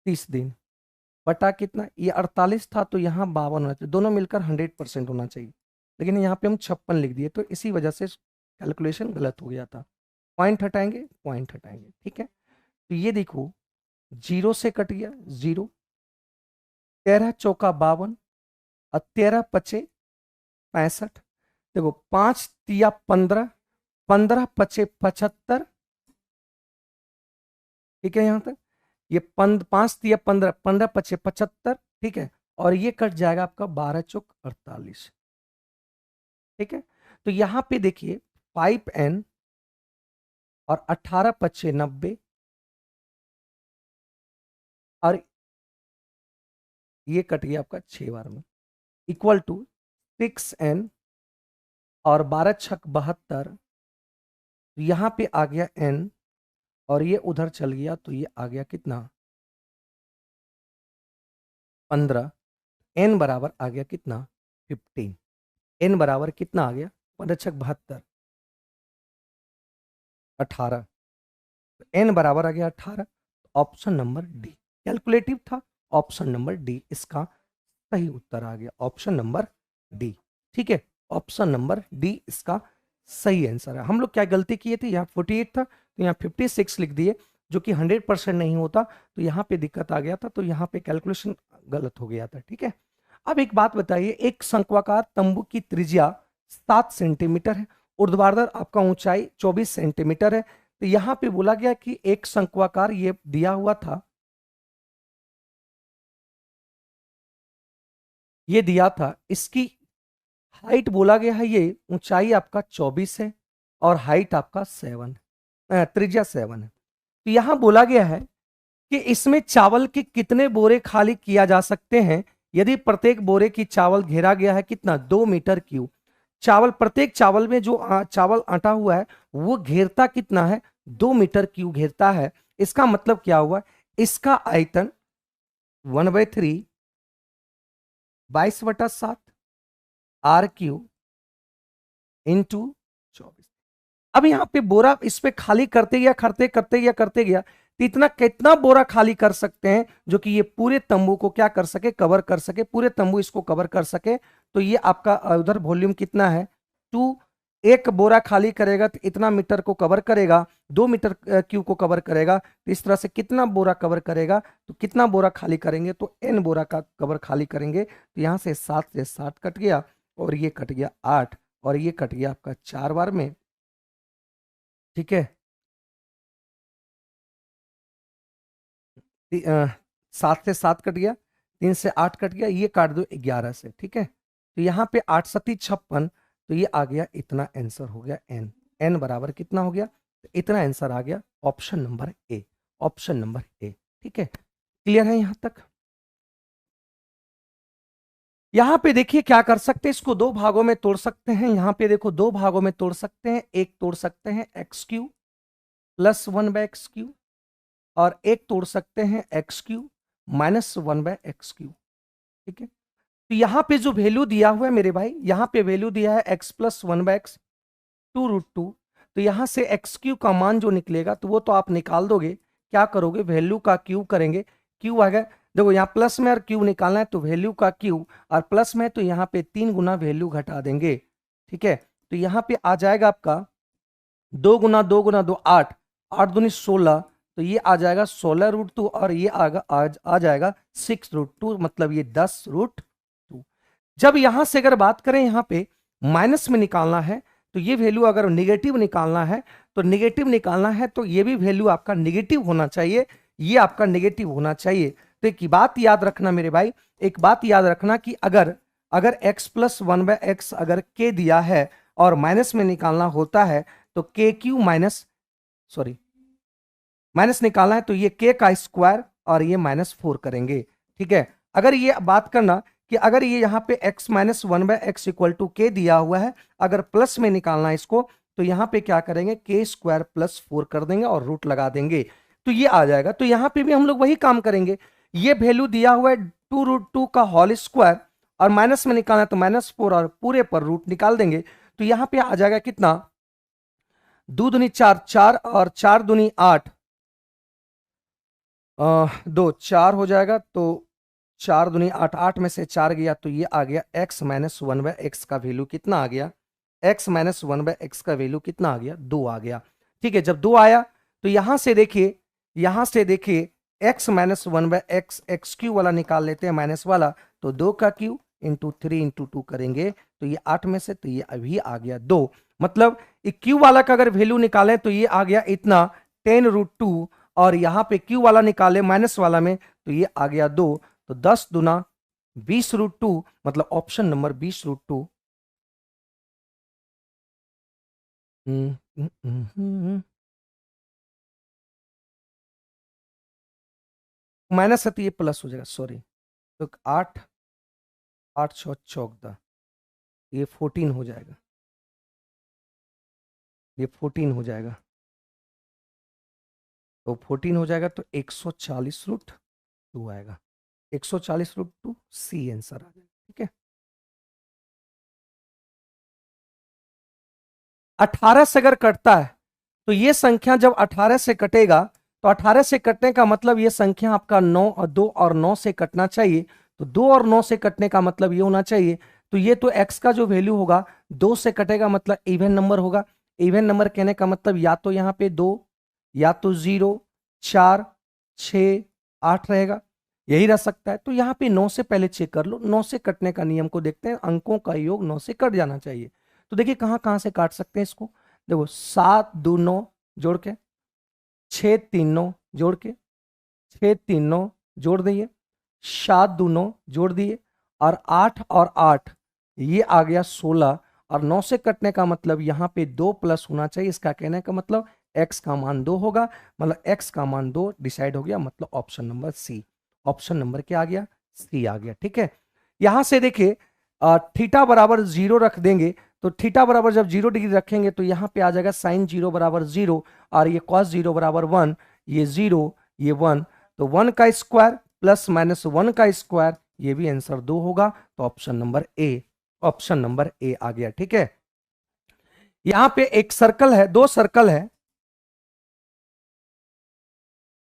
30 दिन बटा कितना, ये 48 था तो यहाँ 52 होना चाहिए, दोनों मिलकर 100% होना चाहिए, लेकिन यहाँ पे हम 56 लिख दिए, तो इसी वजह से कैलकुलेशन गलत हो गया था। पॉइंट हटाएंगे, पॉइंट हटाएंगे, ठीक है। तो ये देखो 0 से कट गया 0, 13 चौका 52 और 13 पचे 65, देखो 5 तिया 15, 15 पचे 75, ठीक है। यहाँ तक ये 5 तिया 15, 15 पचे 75, ठीक है, और ये कट जाएगा आपका 12 चौक 48, ठीक है। तो यहां पे देखिए 5n और 18 पचे 90, और ये कट गया आपका 6 बार में, इक्वल टू 6n और 12 छक 72, यहां पे आ गया n और ये उधर चल गया तो ये आ गया कितना 15, n बराबर आ गया कितना 15, n बराबर कितना आ गया 15 छक 72 18, n बराबर आ गया 18, ऑप्शन नंबर डी कैलकुलेटिव था, ऑप्शन नंबर डी इसका सही उत्तर आ गया, ऑप्शन नंबर डी, ठीक है। ऑप्शन नंबर डी इसका सही आंसर है। हम लोग क्या गलती किए थे, यहाँ 48 था तो यहाँ 56 लिख दिए, जो कि 100% नहीं होता, तो यहाँ पे दिक्कत आ गया था, तो यहाँ पे कैलकुलेशन गलत हो गया था, ठीक है। अब एक बात बताइए, एक शंक्वाकार तंबू की त्रिज्या 7 सेंटीमीटर है, ऊर्ध्वाधर आपका ऊंचाई 24 सेंटीमीटर है, तो यहाँ पे बोला गया कि एक शंक्वाकार ये दिया हुआ था, ये दिया था, इसकी हाइट बोला गया है, ये ऊंचाई आपका 24 है और हाइट आपका 7, त्रिज्या 7 है। तो यहां बोला गया है कि इसमें चावल के कितने बोरे खाली किया जा सकते हैं यदि प्रत्येक बोरे की चावल घेरा गया है कितना 2 मीटर क्यूब, चावल प्रत्येक चावल में जो चावल आटा हुआ है वो घेरता कितना है 2 मीटर क्यूब घेरता है। इसका मतलब क्या हुआ, इसका आयतन 1/3 22/7 आर क्यूब इंटू 24। अब यहाँ पे बोरा इस पे खाली करते गया करते करते गया करते गया, तो इतना कितना बोरा खाली कर सकते हैं जो कि ये पूरे तंबू को क्या कर सके, कवर कर सके, पूरे तंबू इसको कवर कर सके। तो ये आपका उधर वॉल्यूम कितना है 2, एक बोरा खाली करेगा तो इतना मीटर को कवर करेगा, 2 मीटर क्यूब को कवर करेगा, तो इस तरह से कितना बोरा कवर करेगा, तो कितना बोरा खाली करेंगे तो n बोरा का कवर खाली करेंगे। तो यहाँ से 7 से 7 कट गया और ये कट गया 8 और ये कट गया आपका 4 बार में, ठीक है। 7 से 7 कट गया, 3 से 8 कट गया, ये काट दो 11 से, ठीक है। तो यहाँ पे 8 सती 56, तो ये आ गया इतना आंसर हो गया n, n बराबर कितना हो गया, तो इतना आंसर आ गया option number A, option number ए, ठीक है। क्लियर है यहां तक। यहां पे देखिए क्या कर सकते हैं, इसको दो भागों में तोड़ सकते हैं, यहां पे देखो दो भागों में तोड़ सकते हैं, एक तोड़ सकते हैं x³ प्लस 1/x³, और एक तोड़ सकते हैं x³ माइनस 1/x³, ठीक है। तो यहां पे जो वैल्यू दिया हुआ है मेरे भाई, यहां पे वैल्यू दिया है x प्लस 1/x 2√2, तो यहां से x³ का मान जो निकलेगा तो वो तो आप निकाल दोगे, क्या करोगे वैल्यू का क्यूब करेंगे, क्यूब आ गया, देखो यहाँ प्लस में और क्यूब निकालना है तो वैल्यू का क्यूब, और प्लस में तो यहाँ पे 3 गुना वैल्यू घटा देंगे, ठीक है। तो यहाँ पे आ जाएगा आपका 2 गुना 2 गुना 2 8, 8 दूनी 16, तो ये आ जाएगा 16√2 और ये आ जाएगा 6√2, मतलब ये 10√2। जब यहां से अगर बात करें यहाँ पे माइनस में निकालना है, तो ये वैल्यू अगर निगेटिव निकालना है, तो निगेटिव निकालना है तो ये भी वैल्यू आपका निगेटिव होना चाहिए, ये आपका निगेटिव होना चाहिए। तो एक बात याद रखना मेरे भाई, एक बात याद रखना कि अगर अगर x प्लस 1/x अगर k दिया है और माइनस में निकालना होता है तो k³ माइनस सॉरी माइनस निकालना है तो ये k का स्क्वायर और ये -4 करेंगे, ठीक है। अगर ये बात करना कि अगर ये यहाँ पे x minus 1/x equal to k दिया हुआ है, अगर प्लस में निकालना है इसको तो यहाँ पे क्या करेंगे k² प्लस 4 कर देंगे और रूट लगा देंगे, तो ये आ जाएगा। तो यहाँ पे भी हम लोग वही काम करेंगे, ये वैल्यू दिया हुआ है 2√2 का होल स्क्वायर और माइनस में निकालना है तो -4 और पूरे पर रूट निकाल देंगे तो यहां पे आ जाएगा कितना, 2 दूनी 4, 4 और 4 दूनी 8, 2 4 हो जाएगा तो 4 दूनी 8, 8 में से 4 गया तो ये आ गया x माइनस 1/x का वैल्यू कितना आ गया, x माइनस 1/x का वैल्यू कितना आ गया, 2 आ गया। ठीक है, जब 2 आया तो यहां से देखिए x minus 1/x x Q वाला निकाल लेते हैं माइनस वाला, तो 2 का क्यू इंटू 3 इंटू 2 करेंगे तो ये 8 में से, तो ये अभी आ गया 2। मतलब क्यू वाला का अगर वैल्यू निकालें तो ये आ गया इतना 10√2, और यहां पे क्यू वाला निकाले माइनस वाला में तो ये आ गया 2, तो 10 दूना 20√2, मतलब ऑप्शन नंबर 20√2। माइनस है तो ये प्लस हो जाएगा, सॉरी, तो 8 8 6 14, ये 14 हो जाएगा, ये 14 हो जाएगा, तो 14 हो जाएगा तो 140√2 आएगा, 140√2 सी आंसर आ जाएगा। ठीक है, 18 से अगर कटता है तो ये संख्या जब 18 से कटेगा तो 18 से कटने का मतलब ये संख्या आपका 9 और 2 और 9 से कटना चाहिए, तो 2 और 9 से कटने का मतलब ये होना चाहिए, तो ये तो x का जो वैल्यू होगा 2 से कटेगा मतलब इवन नंबर होगा। इवन नंबर कहने का मतलब या तो यहाँ पे 2 या तो 0 4 6 8 रहेगा, यही रह सकता है। तो यहाँ पे 9 से पहले चेक कर लो, 9 से कटने का नियम को देखते हैं, अंकों का योग 9 से कट जाना चाहिए। तो देखिए कहां कहां से काट सकते हैं इसको, देखो 7 2 9 जोड़ के, 6 3 9 जोड़ के, 6 3 9 जोड़ दिए, 7 2 9 जोड़ दिए, और 8 और 8 ये आ गया 16, और 9 से कटने का मतलब यहाँ पे 2 प्लस होना चाहिए, इसका कहने का मतलब x का मान 2 होगा, मतलब x का मान 2 डिसाइड हो गया, मतलब option number C, option number क्या आ गया, सी आ गया। ठीक है, यहां से देखिए थीटा बराबर 0 रख देंगे, तो थीटा बराबर जब 0 डिग्री रखेंगे तो यहाँ पे आ जाएगा साइन 0 बराबर 0, और ये कॉस 0 बराबर 1, ये 0 ये 1, तो 1 का स्क्वायर प्लस माइनस 1 का स्क्वायर, ये भी आंसर 2 होगा, तो option number A, option number A आ गया। ठीक है, यहां पे एक सर्कल है, दो सर्कल है,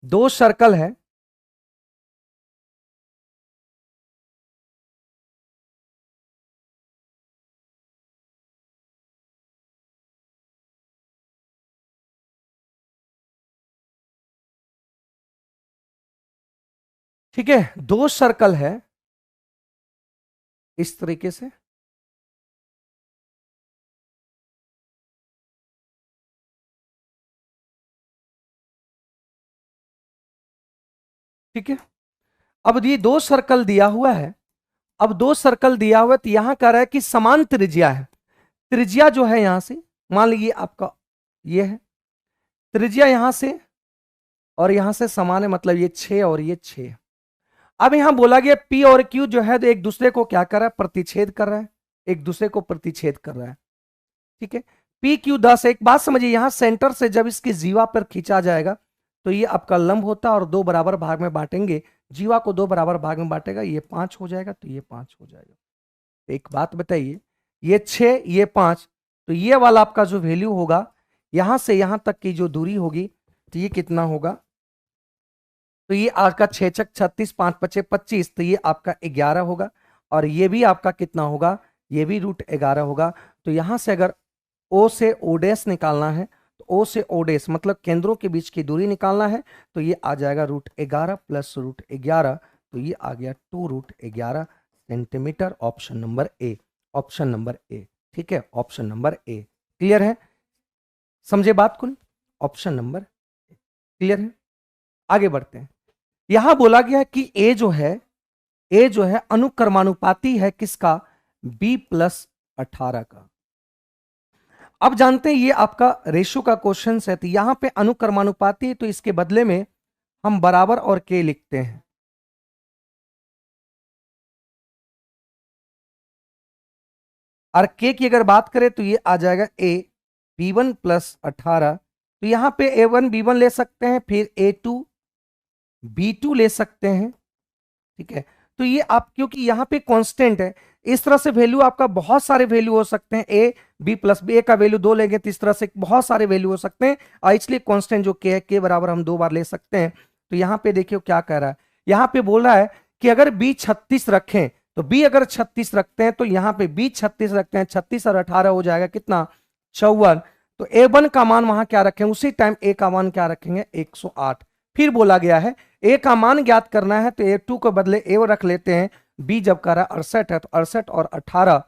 दो सर्कल है, ठीक है, दो सर्कल है इस तरीके से, ठीक है। अब ये दो सर्कल दिया हुआ है, अब दो सर्कल दिया हुआ है, तो यहां कह रहा है कि समान त्रिज्या है, त्रिज्या जो है यहां से मान लीजिए आपका ये है त्रिज्या, यहां से और यहां से समान है, मतलब ये 6 और ये 6। अब यहां बोला गया P और Q जो है तो एक दूसरे को क्या कर रहा है, प्रतिच्छेद कर रहा है, एक दूसरे को प्रतिच्छेद कर रहा है। ठीक है, PQ10, एक बात समझिए, यहां सेंटर से जब इसकी जीवा पर खींचा जाएगा तो ये आपका लंब होता है, और दो बराबर भाग में बांटेंगे, जीवा को दो बराबर भाग में बांटेगा, ये 5 हो जाएगा, तो ये 5 हो जाएगा। एक बात बताइए, ये 6 ये 5, तो ये वाला आपका जो वैल्यू होगा यहां से यहां तक की जो दूरी होगी तो ये कितना होगा, तो ये आपका 6 छक 36, 5 पचे 25, तो ये आपका 11 होगा, और ये भी आपका कितना होगा, ये भी √11 होगा। तो यहां से अगर ओ से ओ डैश निकालना है, तो ओ से ओ डैश मतलब केंद्रों के बीच की दूरी निकालना है, तो ये आ जाएगा √11 प्लस √11, तो ये आ गया 2√11 centimetre, option number A, option number ए। ठीक है, ऑप्शन नंबर ए क्लियर है, समझे बात को, ऑप्शन नंबर क्लियर है। आगे बढ़ते हैं, यहां बोला गया है कि ए जो है अनुक्रमानुपाती है किसका, B+18 का। अब जानते हैं ये आपका रेशो का क्वेश्चन है, तो यहां पे अनुक्रमानुपाती है, तो इसके बदले में हम बराबर और के लिखते हैं, और के की अगर बात करें तो ये आ जाएगा A B1+18, तो यहां पे A1 B1 ले सकते हैं, फिर A2 B2 ले सकते हैं। ठीक है, तो ये आप, क्योंकि यहाँ पे कांस्टेंट है, इस तरह से वैल्यू आपका बहुत सारे वैल्यू हो सकते हैं, ए बी प्लस बी, ए का वैल्यू 2 लेंगे तो इस तरह से बहुत सारे वैल्यू हो सकते हैं, और इसलिए कांस्टेंट जो के है, के बराबर हम 2 बार ले सकते हैं। तो यहाँ पे देखिए क्या कह रहा है, यहाँ पे बोल रहा है कि अगर बी 36 रखें, तो बी अगर 36 रखते हैं तो यहाँ पे बी 36 रखते हैं, 36 और 18 हो जाएगा कितना, 54। तो A1 का मान वहां क्या रखें, उसी टाइम ए का मान क्या रखेंगे, 108। फिर बोला गया है ए का मान ज्ञात करना है, तो A2 के बदले ए रख लेते हैं, बी जब कह रहा है 68 है, तो 68 और 18,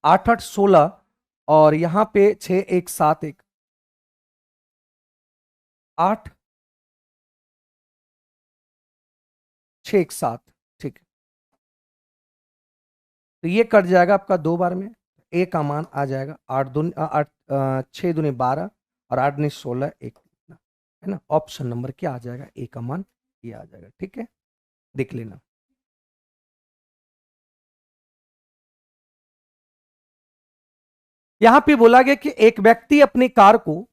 8 8 16, और यहां पे 6 1 7 1 8 6 1 7, ठीक है। तो ये कट जाएगा आपका 2 बार में, ए का मान आ जाएगा 8 दूनी 8 6 दूनी 12 और 8 दूनी 16, एक है ना। ऑप्शन नंबर क्या आ जाएगा, ए का मान ये आ जाएगा, ठीक है, देख लेना। यहां पे बोला गया कि एक व्यक्ति अपनी कार को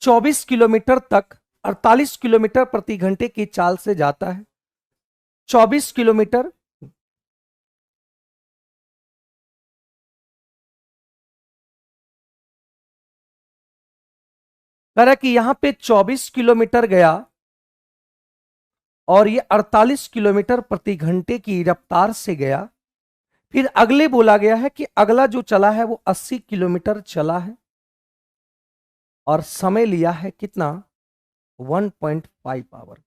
24 किलोमीटर तक 48 किलोमीटर प्रति घंटे की चाल से जाता है। 24 किलोमीटर कह रहा है कि यहां पे 24 किलोमीटर गया और ये 48 किलोमीटर प्रति घंटे की रफ्तार से गया। फिर अगले बोला गया है कि अगला जो चला है वो 80 किलोमीटर चला है और समय लिया है कितना, 1.5 आवर।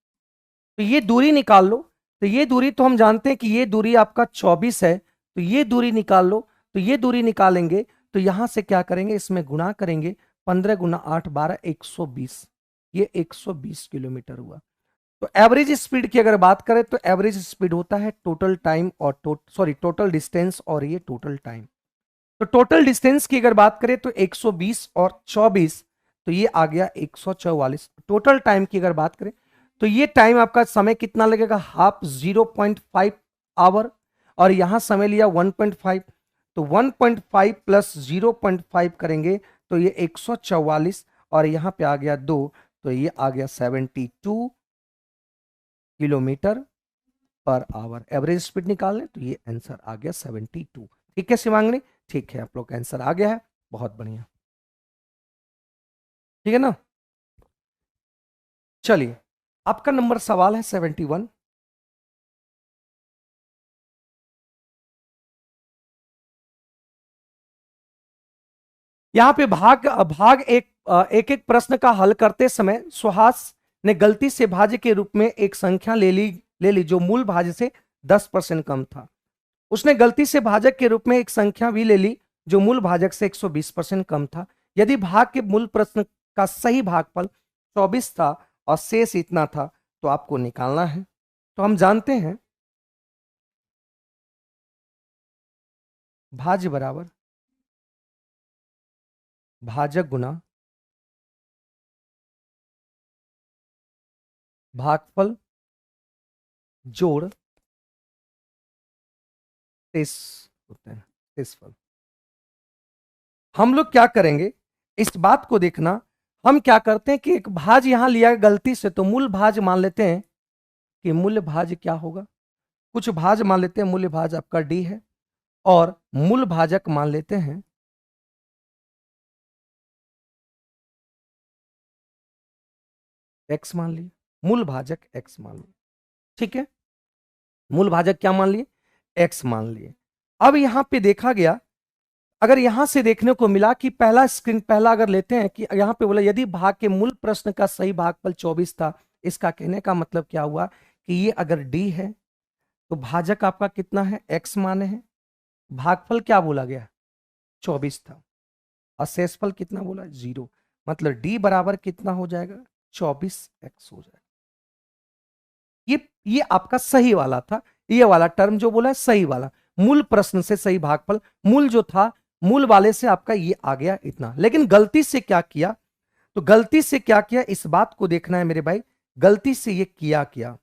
तो ये दूरी निकाल लो। तो ये दूरी तो हम जानते हैं कि ये दूरी आपका 24 है, तो ये दूरी निकाल लो। तो ये दूरी निकालेंगे तो यहां से क्या करेंगे, इसमें गुणा करेंगे, 15 गुना 8 12 120, ये 120 किलोमीटर हुआ। तो एवरेज स्पीड की अगर बात करें तो एवरेज स्पीड होता है टोटल टाइम और टोटल डिस्टेंस और ये टोटल टाइम। तो टोटल डिस्टेंस की अगर बात करें तो 120 और 24, तो ये आ गया 144। टोटल टाइम की अगर बात करें तो ये टाइम आपका समय कितना लगेगा, हाफ 0.5 आवर, और यहां समय लिया 1.5, तो 1.5 प्लस 0.5 करेंगे तो ये 144, और यहां पे आ गया 2, तो ये आ गया 72 kilometre per hour. Average speed निकाल लें तो ये आंसर आ गया 72। ठीक है शिवांगनी, ठीक है, आप लोग का आंसर आ गया है, बहुत बढ़िया, ठीक है ना। चलिए आपका नंबर सवाल है 71। यहां पे भाग भाग एक एक प्रश्न का हल करते समय सुहास ने गलती से भाज्य के रूप में एक संख्या ले ली जो मूल भाज्य से 10% कम था। उसने गलती से भाजक के रूप में एक संख्या भी ले ली जो मूल भाजक से 120% कम था। यदि भाग के मूल प्रश्न का सही भागफल 24 था और शेष इतना था तो आपको निकालना है। तो हम जानते हैं भाज्य बराबर भाजक गुना भागफल जोड़ शेष होते हैं, शेषफल। हम लोग क्या करेंगे, इस बात को देखना, हम क्या करते हैं कि एक भाज यहां लिया गलती से, तो मूल भाज मान लेते हैं कि मूल्य भाज क्या होगा, कुछ भाज मान लेते हैं, मूल्य भाज आपका डी है, और मूल भाजक मान लेते हैं एक्स मान लिए, मूल भाजक एक्स मान लिए, ठीक है, मूल भाजक क्या मान लिए, एक्स मान लिए। अब यहां पे देखा गया, अगर यहां से देखने को मिला कि पहला अगर लेते हैं कि यहां पे बोला यदि भाग के मूल प्रश्न का सही भागफल 24 था, इसका कहने का मतलब क्या हुआ कि ये अगर डी है तो भाजक आपका कितना है, एक्स माने हैं, भागफल क्या बोला गया 24 था, और शेषफल कितना बोला 0, मतलब डी बराबर कितना हो जाएगा 24x हो जाएगा। ये आपका सही वाला था, ये वाला टर्म जो बोला है सही वाला, मूल प्रश्न से सही भागफल, मूल जो था मूल वाले से आपका ये आ गया इतना। लेकिन गलती से क्या किया, तो गलती से क्या किया इस बात को देखना है मेरे भाई, गलती से ये किया क्या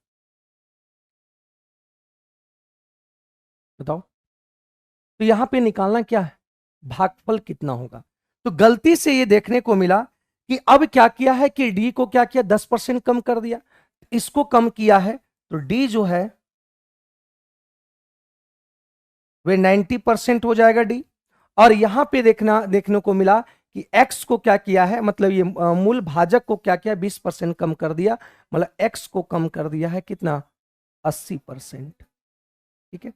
बताओ। तो यहां पे निकालना क्या है, भागफल कितना होगा। तो गलती से ये देखने को मिला कि अब क्या किया है कि डी को क्या किया 10% कम कर दिया, इसको कम किया है, तो डी जो है वे 90% हो जाएगा डी। और यहां पे देखने को मिला कि x को क्या किया है, मतलब ये मूल भाजक को क्या किया, 20% कम कर दिया, मतलब x को कम कर दिया है कितना, 80%। ठीक है,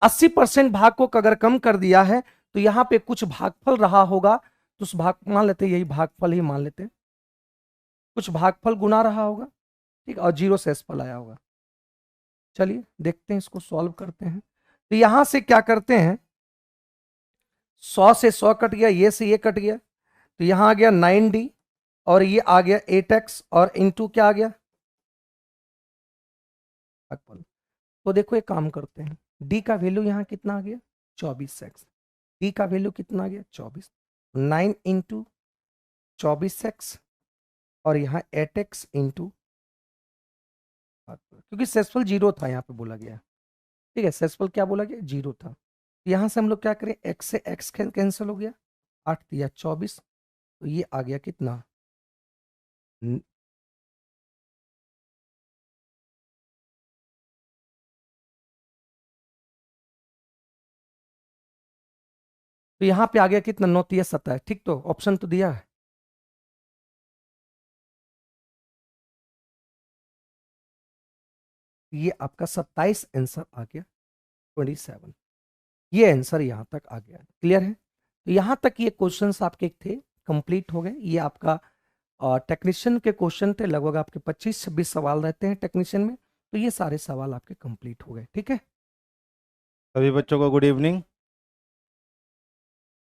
80% भाग को अगर कम कर दिया है तो यहां पे कुछ भागफल रहा होगा, तो उस भाग मान लेते यही भागफल ही मान लेते, कुछ भागफल गुना रहा होगा, ठीक, और जीरो शेषफल आया होगा। चलिए देखते हैं, इसको सॉल्व करते हैं। तो यहां से क्या करते हैं, 100 से 100 कट गया, ये से ये कट गया, तो यहां आ गया 9d, और ये आ गया 8x, और इनटू क्या आ गया, तो देखो एक काम करते हैं, d का वैल्यू यहां कितना आ गया, 24x, d का वैल्यू कितना आ गया 24, 9 इंटू 24x, और यहां 8x इंटू, क्योंकि सेसफल जीरो था यहां पे बोला गया, ठीक है, सेसफल क्या बोला गया, जीरो था। यहां से हम लोग क्या करें, x से x कैंसिल हो गया, 8 दिया 24, तो ये आ गया कितना, तो यहां पे आ गया कितना, 9 तिया 27, ठीक, तो ऑप्शन तो दिया है, ये आपका 27 आंसर आ गया, 27, ये आंसर यहां तक आ गया। क्लियर है, तो यहां तक ये क्वेश्चंस आपके थे, कंप्लीट हो गए। ये आपका टेक्नीशियन के क्वेश्चन थे, लगभग आपके 25-26 सवाल रहते हैं टेक्नीशियन में, तो ये सारे सवाल आपके कंप्लीट हो गए। ठीक है, सभी बच्चों को गुड इवनिंग।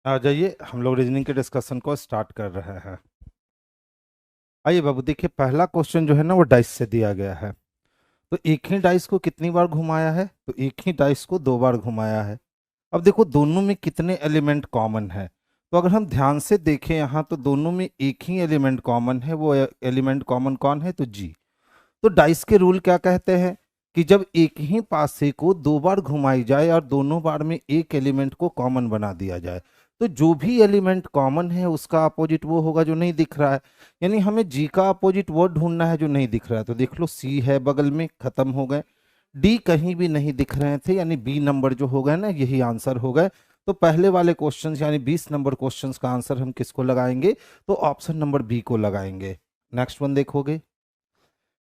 आ जाइए, हम लोग रीजनिंग के डिस्कशन को स्टार्ट कर रहे हैं। आइए बाबू, देखिए पहला क्वेश्चन जो है ना वो डाइस से दिया गया है। तो एक ही डाइस को कितनी बार घुमाया है, तो एक ही डाइस को 2 बार घुमाया है। अब देखो दोनों में कितने एलिमेंट कॉमन है, तो अगर हम ध्यान से देखें यहाँ तो दोनों में एक ही एलिमेंट कॉमन है, वो एलिमेंट कॉमन कौन है, तो जी। तो डाइस के रूल क्या कहते हैं कि जब एक ही पासे को 2 बार घुमाई जाए और दोनों बार में एक एलिमेंट को कॉमन बना दिया जाए, तो जो भी एलिमेंट कॉमन है उसका अपोजिट वो होगा जो नहीं दिख रहा है। यानी हमें जी का अपोजिट वो ढूंढना है जो नहीं दिख रहा है। तो देख लो, सी है बगल में, खत्म हो गए। डी कहीं भी नहीं दिख रहे थे, यानी बी नंबर जो हो गए ना यही आंसर हो गए। तो पहले वाले क्वेश्चंस यानी 20 नंबर क्वेश्चंस का आंसर हम किसको लगाएंगे, तो ऑप्शन नंबर बी को लगाएंगे। नेक्स्ट वन देखोगे,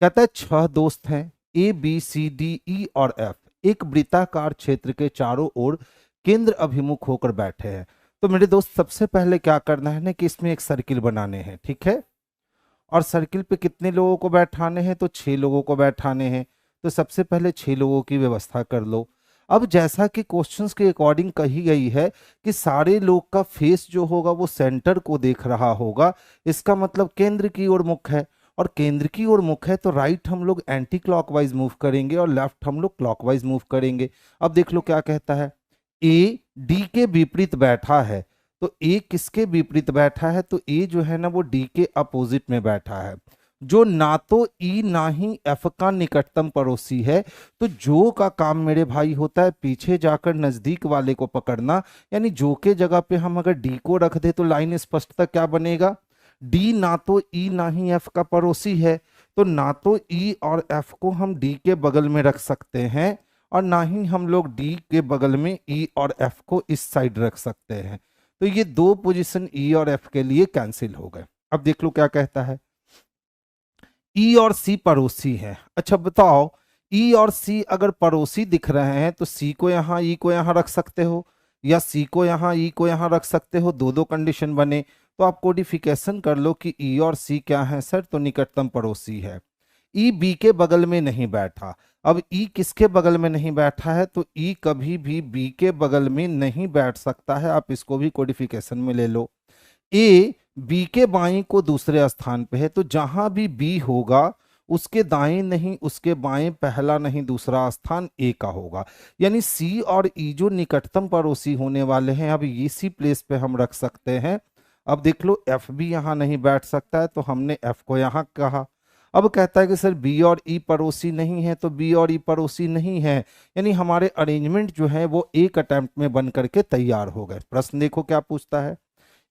कहता है 6 दोस्त हैं, ए बी सी डी ई और एफ, एक वृत्ताकार क्षेत्र के चारों ओर केंद्र अभिमुख होकर बैठे हैं। तो मेरे दोस्त सबसे पहले क्या करना है ना कि इसमें एक सर्किल बनाने हैं, ठीक है। और सर्किल पे कितने लोगों को बैठाने हैं, तो 6 लोगों को बैठाने हैं। तो सबसे पहले 6 लोगों की व्यवस्था कर लो। अब जैसा कि क्वेश्चंस के अकॉर्डिंग कही गई है कि सारे लोग का फेस जो होगा वो सेंटर को देख रहा होगा, इसका मतलब केंद्र की ओर मुख है। और केंद्र की ओर मुख है तो राइट हम लोग एंटी क्लॉकवाइज मूव करेंगे और लेफ्ट हम लोग क्लॉकवाइज मूव करेंगे। अब देख लो क्या कहता है, ए डी के विपरीत बैठा है। तो ए किसके विपरीत बैठा है, तो ए जो है ना वो डी के अपोजिट में बैठा है, जो ना तो ई ना ही एफ का निकटतम पड़ोसी है। तो जो का काम मेरे भाई होता है पीछे जाकर नजदीक वाले को पकड़ना, यानी जो के जगह पे हम अगर डी को रख दे तो लाइन स्पष्टता क्या बनेगा, डी ना तो ई ना ही एफ का पड़ोसी है, तो ना तो ई और एफ को हम डी के बगल में रख सकते हैं और ना ही हम लोग डी के बगल में ई और एफ को इस साइड रख सकते हैं। तो ये दो पोजीशन ई और एफ के लिए कैंसिल हो गए। अब देख लो क्या कहता है, ई और सी पड़ोसी हैं। अच्छा बताओ, ई और सी अगर पड़ोसी दिख रहे हैं तो सी को यहाँ ई को यहाँ रख सकते हो, या सी को यहाँ ई को यहाँ रख सकते हो, दो दो कंडीशन बने। तो आप कोडिफिकेशन कर लो कि ई और सी क्या है सर, तो निकटतम पड़ोसी है। ई बी के बगल में नहीं बैठा। अब ई किसके बगल में नहीं बैठा है, तो ई कभी भी बी के बगल में नहीं बैठ सकता है, आप इसको भी कोडिफिकेशन में ले लो। ए बी के बाएं को दूसरे स्थान पे है, तो जहां भी बी होगा उसके दाएं नहीं उसके बाएं पहला नहीं दूसरा स्थान ए का होगा। यानी सी और ई जो निकटतम पड़ोसी होने वाले हैं, अब इसी प्लेस पे हम रख सकते हैं। अब देख लो एफ भी यहाँ नहीं बैठ सकता है, तो हमने एफ को यहाँ कहा। अब कहता है कि सर बी और ई पड़ोसी नहीं है, तो बी और ई पड़ोसी नहीं है, यानी हमारे अरेंजमेंट जो है वो एक अटेम्प्ट में बन करके तैयार हो गए। प्रश्न देखो क्या पूछता है,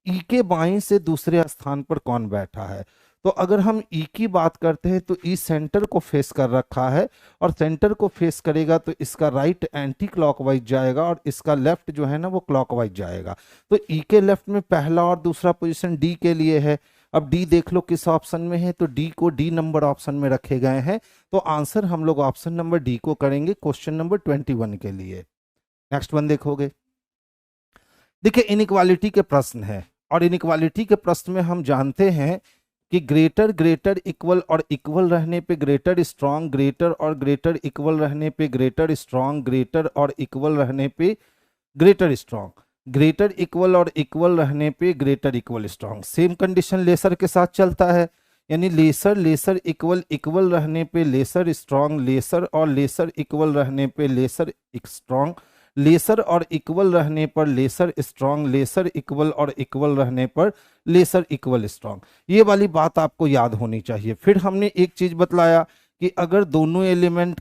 ई के बाएं से दूसरे स्थान पर कौन बैठा है, तो अगर हम ई की बात करते हैं तो ई सेंटर को फेस कर रखा है, और सेंटर को फेस करेगा तो इसका राइट एंटी क्लॉकवाइज जाएगा और इसका लेफ्ट जो है ना वो क्लॉकवाइज जाएगा। तो ई के लेफ्ट में पहला और दूसरा पोजीशन डी के लिए है। अब डी देख लो किस ऑप्शन में है, तो डी को डी नंबर ऑप्शन में रखे गए हैं, तो आंसर हम लोग ऑप्शन नंबर डी को करेंगे क्वेश्चन नंबर 21 के लिए। नेक्स्ट वन देखोगे, देखिए इनइक्वालिटी के प्रश्न है, और इनइक्वालिटी के प्रश्न में हम जानते हैं कि ग्रेटर ग्रेटर इक्वल और इक्वल रहने पे ग्रेटर स्ट्रांग, ग्रेटर और ग्रेटर इक्वल रहने पे ग्रेटर स्ट्रांग, ग्रेटर और इक्वल रहने पे ग्रेटर स्ट्रांग, ग्रेटर इक्वल और इक्वल रहने पे greater equal strong. Same condition lesser के साथ चलता है, यानी लेसर लेसर इक्वल इक्वल रहने पे लेसर स्ट्रांग, लेसर और लेसर इक्वल रहने पे लेसर स्ट्रांग, लेसर और इक्वल रहने पर लेसर स्ट्रांग, लेसर इक्वल और इक्वल रहने पर लेसर इक्वल स्ट्रांग। ये वाली बात आपको याद होनी चाहिए। फिर हमने एक चीज बतलाया कि अगर दोनों एलिमेंट,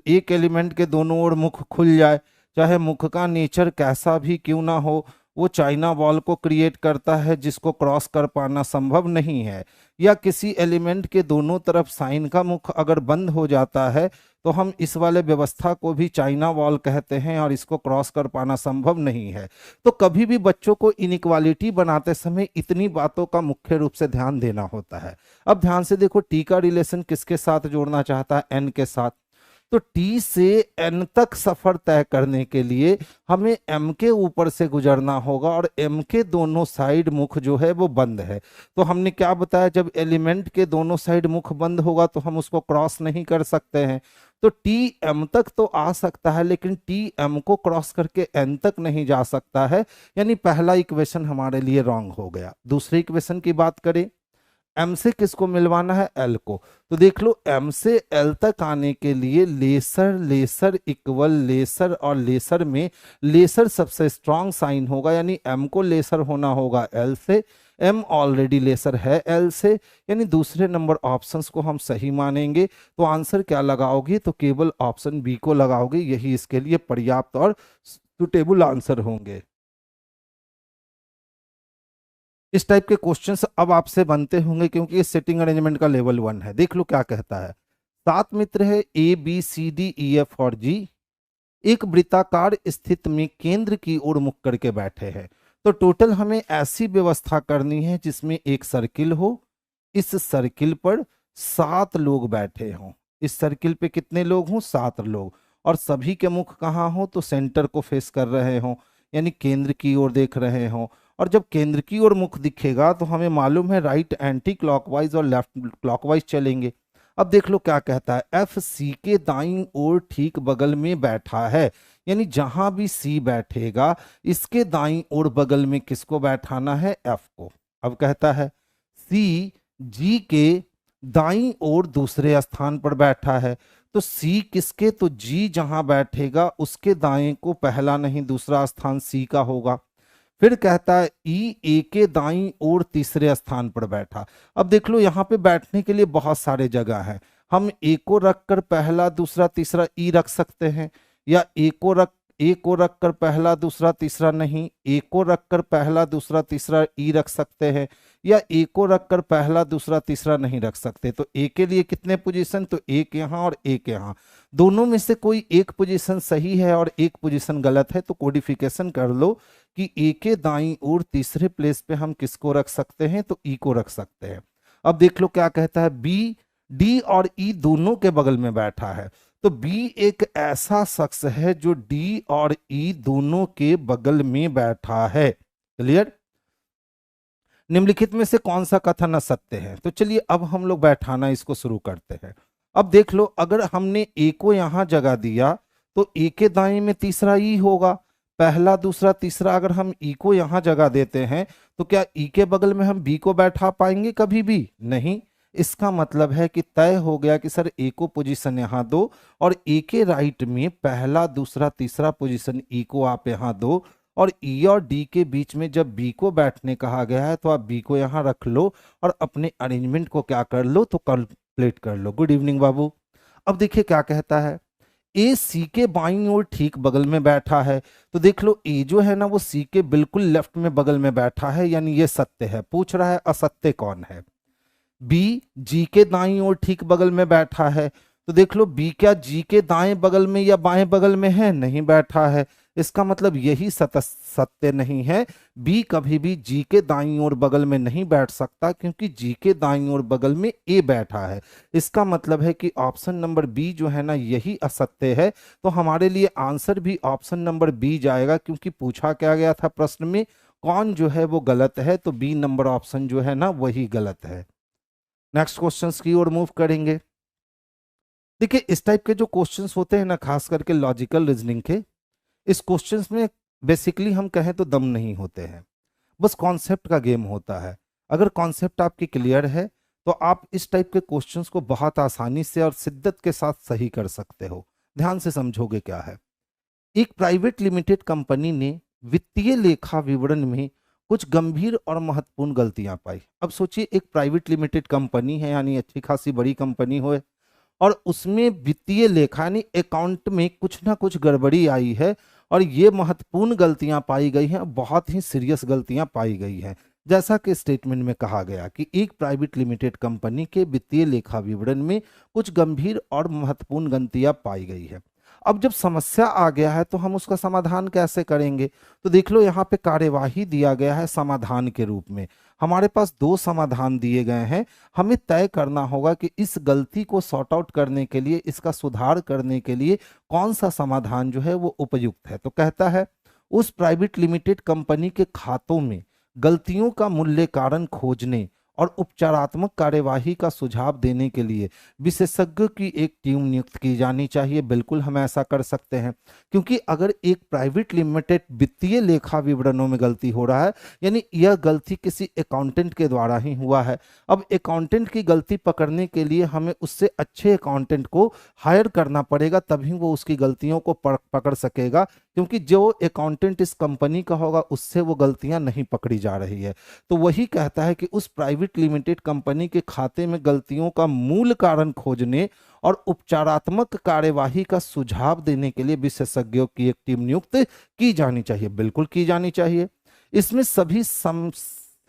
एक एलिमेंट के दोनों ओर मुख खुल जाए, चाहे मुख का नेचर कैसा भी क्यों ना हो, वो चाइना वॉल को क्रिएट करता है जिसको क्रॉस कर पाना संभव नहीं है। या किसी एलिमेंट के दोनों तरफ साइन का मुख अगर बंद हो जाता है तो हम इस वाले व्यवस्था को भी चाइना वॉल कहते हैं और इसको क्रॉस कर पाना संभव नहीं है। तो कभी भी बच्चों को इनइक्वालिटी बनाते समय इतनी बातों का मुख्य रूप से ध्यान देना होता है। अब ध्यान से देखो, टी का रिलेशन किसके साथ जोड़ना चाहता है, एन के साथ। तो टी से एन तक सफर तय करने के लिए हमें एम के ऊपर से गुजरना होगा, और एम के दोनों साइड मुख जो है वो बंद है। तो हमने क्या बताया, जब एलिमेंट के दोनों साइड मुख बंद होगा तो हम उसको क्रॉस नहीं कर सकते हैं। तो टी एम तक तो आ सकता है लेकिन टी एम को क्रॉस करके एन तक नहीं जा सकता है, यानी पहला इक्वेशन हमारे लिए रॉन्ग हो गया। दूसरे इक्वेशन की बात करें, एम से किसको मिलवाना है, एल को। तो देख लो, एम से एल तक आने के लिए लेसर लेसर इक्वल लेसर और लेसर में लेसर सबसे स्ट्रांग साइन होगा, यानी एम को लेसर होना होगा एल से। एम ऑलरेडी लेसर है एल से, यानी दूसरे नंबर ऑप्शंस को हम सही मानेंगे। तो आंसर क्या लगाओगे, तो केवल ऑप्शन बी को लगाओगे, यही इसके लिए पर्याप्त और सुटेबल आंसर होंगे। इस टाइप के क्वेश्चंस अब आपसे बनते होंगे क्योंकि ये सेटिंग अरेंजमेंट का लेवल 1 है। देख लो क्या कहता है, 7 मित्र है A B C D E F और जी, एक वृत्ताकार स्थिति में केंद्र की ओर मुख करके बैठे हैं। तो टोटल हमें ऐसी व्यवस्था करनी है जिसमें एक सर्किल हो, इस सर्किल पर 7 लोग बैठे हों। इस सर्किल पे कितने लोग हों, 7 लोग, और सभी के मुख कहाँ हो, तो सेंटर को फेस कर रहे हों, यानी केंद्र की ओर देख रहे हों। और जब केंद्र की ओर मुख दिखेगा तो हमें मालूम है राइट एंटी क्लॉकवाइज और लेफ्ट क्लॉकवाइज चलेंगे। अब देख लो क्या कहता है, एफ सी के दाईं ओर ठीक बगल में बैठा है, यानी जहां भी सी बैठेगा इसके दाईं ओर बगल में किसको बैठाना है, एफ को। अब कहता है सी जी के दाईं ओर दूसरे स्थान पर बैठा है, तो सी किसके, तो जी जहां बैठेगा उसके दाएं को पहला नहीं दूसरा स्थान सी का होगा। फिर कहता है ई ए के दाईं ओर तीसरे स्थान पर बैठा। अब देख लो यहाँ पे बैठने के लिए बहुत सारे जगह हैं, हम ए को रखकर पहला दूसरा तीसरा ई रख सकते हैं, या ए को रखकर पहला दूसरा तीसरा नहीं, ए को रखकर पहला दूसरा तीसरा ई रख सकते हैं, या ए को रखकर पहला दूसरा तीसरा नहीं रख सकते। तो ए के लिए कितने पोजीशन, तो एक यहाँ और एक यहाँ, दोनों में से कोई एक पोजीशन सही है और एक पोजीशन गलत है। तो कोडिफिकेशन कर लो कि ए के दाईं ओर तीसरे प्लेस पे हम किसको रख सकते हैं, तो ई को रख सकते हैं। अब देख लो क्या कहता है, बी डी और ई दोनों के बगल में बैठा है। तो बी एक ऐसा शख्स है जो डी और ई दोनों के बगल में बैठा है। क्लियर। निम्नलिखित में से कौन सा कथन असत्य है, तो चलिए अब हम लोग बैठाना इसको शुरू करते हैं। अब देख लो, अगर हमने ए को यहां जगह दिया तो ए के दाएं में तीसरा ई होगा, पहला दूसरा तीसरा। अगर हम ई को यहां जगह देते हैं तो क्या ई के बगल में हम बी को बैठा पाएंगे, कभी भी नहीं। इसका मतलब है कि तय हो गया कि सर ए को पोजीशन यहां दो, और ए के राइट में पहला दूसरा तीसरा पोजीशन ई को आप यहां दो, और ई और डी के बीच में जब बी को बैठने कहा गया है तो आप बी को यहां रख लो और अपने अरेंजमेंट को क्या कर लो, तो कंप्लीट कर लो। गुड इवनिंग बाबू। अब देखिए क्या कहता है, ए सी के बाईं ओर ठीक बगल में बैठा है। तो देख लो, ए जो है ना वो सी के बिल्कुल लेफ्ट में बगल में बैठा है, यानी ये सत्य है। पूछ रहा है असत्य कौन है। बी जी के दाईं ओर ठीक बगल में बैठा है। तो देख लो बी क्या जी के दाएं बगल में या बाएं बगल में है? नहीं बैठा है। इसका मतलब यही सत्य नहीं है, बी कभी भी जी के दाईं ओर बगल में नहीं बैठ सकता, क्योंकि जी के दाईं ओर बगल में ए बैठा है। इसका मतलब है कि ऑप्शन नंबर बी जो है ना यही असत्य है। तो हमारे लिए आंसर भी ऑप्शन नंबर बी जाएगा, क्योंकि पूछा क्या गया था प्रश्न में, कौन जो है वो गलत है, तो बी नंबर ऑप्शन जो है ना वही गलत है। नेक्स्ट क्वेश्चंस की ओर मूव करेंगे। देखिए इस टाइप के जो क्वेश्चंस होते हैं ना, खास करके लॉजिकल रीजनिंग के, इस क्वेश्चंस में बेसिकली हम कहें तो दम नहीं होते हैं, बस कॉन्सेप्ट का गेम होता है। अगर कॉन्सेप्ट आपकी क्लियर है तो आप इस टाइप के क्वेश्चंस को बहुत आसानी से और शिद्दत के साथ सही कर सकते हो। ध्यान से समझोगे क्या है। एक प्राइवेट लिमिटेड कंपनी ने वित्तीय लेखा विवरण में कुछ गंभीर और महत्वपूर्ण गलतियां पाई। अब सोचिए एक प्राइवेट लिमिटेड कंपनी है, यानी अच्छी खासी बड़ी कंपनी हो, और उसमें वित्तीय लेखा यानी अकाउंट में कुछ ना कुछ गड़बड़ी आई है, और ये महत्वपूर्ण गलतियां पाई गई हैं, बहुत ही सीरियस गलतियां पाई गई हैं। जैसा कि स्टेटमेंट में कहा गया कि एक प्राइवेट लिमिटेड कंपनी के वित्तीय लेखा विवरण में कुछ गंभीर और महत्वपूर्ण गलतियां पाई गई है। अब जब समस्या आ गया है तो हम उसका समाधान कैसे करेंगे? तो देख लो यहाँ पे कार्यवाही दिया गया है समाधान के रूप में। हमारे पास दो समाधान दिए गए हैं। हमें तय करना होगा कि इस गलती को सॉर्ट आउट करने के लिए, इसका सुधार करने के लिए कौन सा समाधान जो है वो उपयुक्त है। तो कहता है उस प्राइवेट लिमिटेड कंपनी के खातों में गलतियों का मूल्य कारण खोजने और उपचारात्मक कार्यवाही का सुझाव देने के लिए विशेषज्ञों की एक टीम नियुक्त की जानी चाहिए। बिल्कुल हम ऐसा कर सकते हैं, क्योंकि अगर एक प्राइवेट लिमिटेड वित्तीय लेखा विवरणों में गलती हो रहा है, यानी यह गलती किसी अकाउंटेंट के द्वारा ही हुआ है। अब अकाउंटेंट की गलती पकड़ने के लिए हमें उससे अच्छे अकाउंटेंट को हायर करना पड़ेगा, तभी वो उसकी गलतियों को पकड़ सकेगा, क्योंकि जो अकाउंटेंट इस कंपनी का होगा उससे वो गलतियां नहीं पकड़ी जा रही है। तो वही कहता है कि उस प्राइवेट लिमिटेड कंपनी के खाते में गलतियों का मूल कारण खोजने और उपचारात्मक कार्यवाही का सुझाव देने के लिए विशेषज्ञों की एक टीम नियुक्त की जानी चाहिए। बिल्कुल की जानी चाहिए। इसमें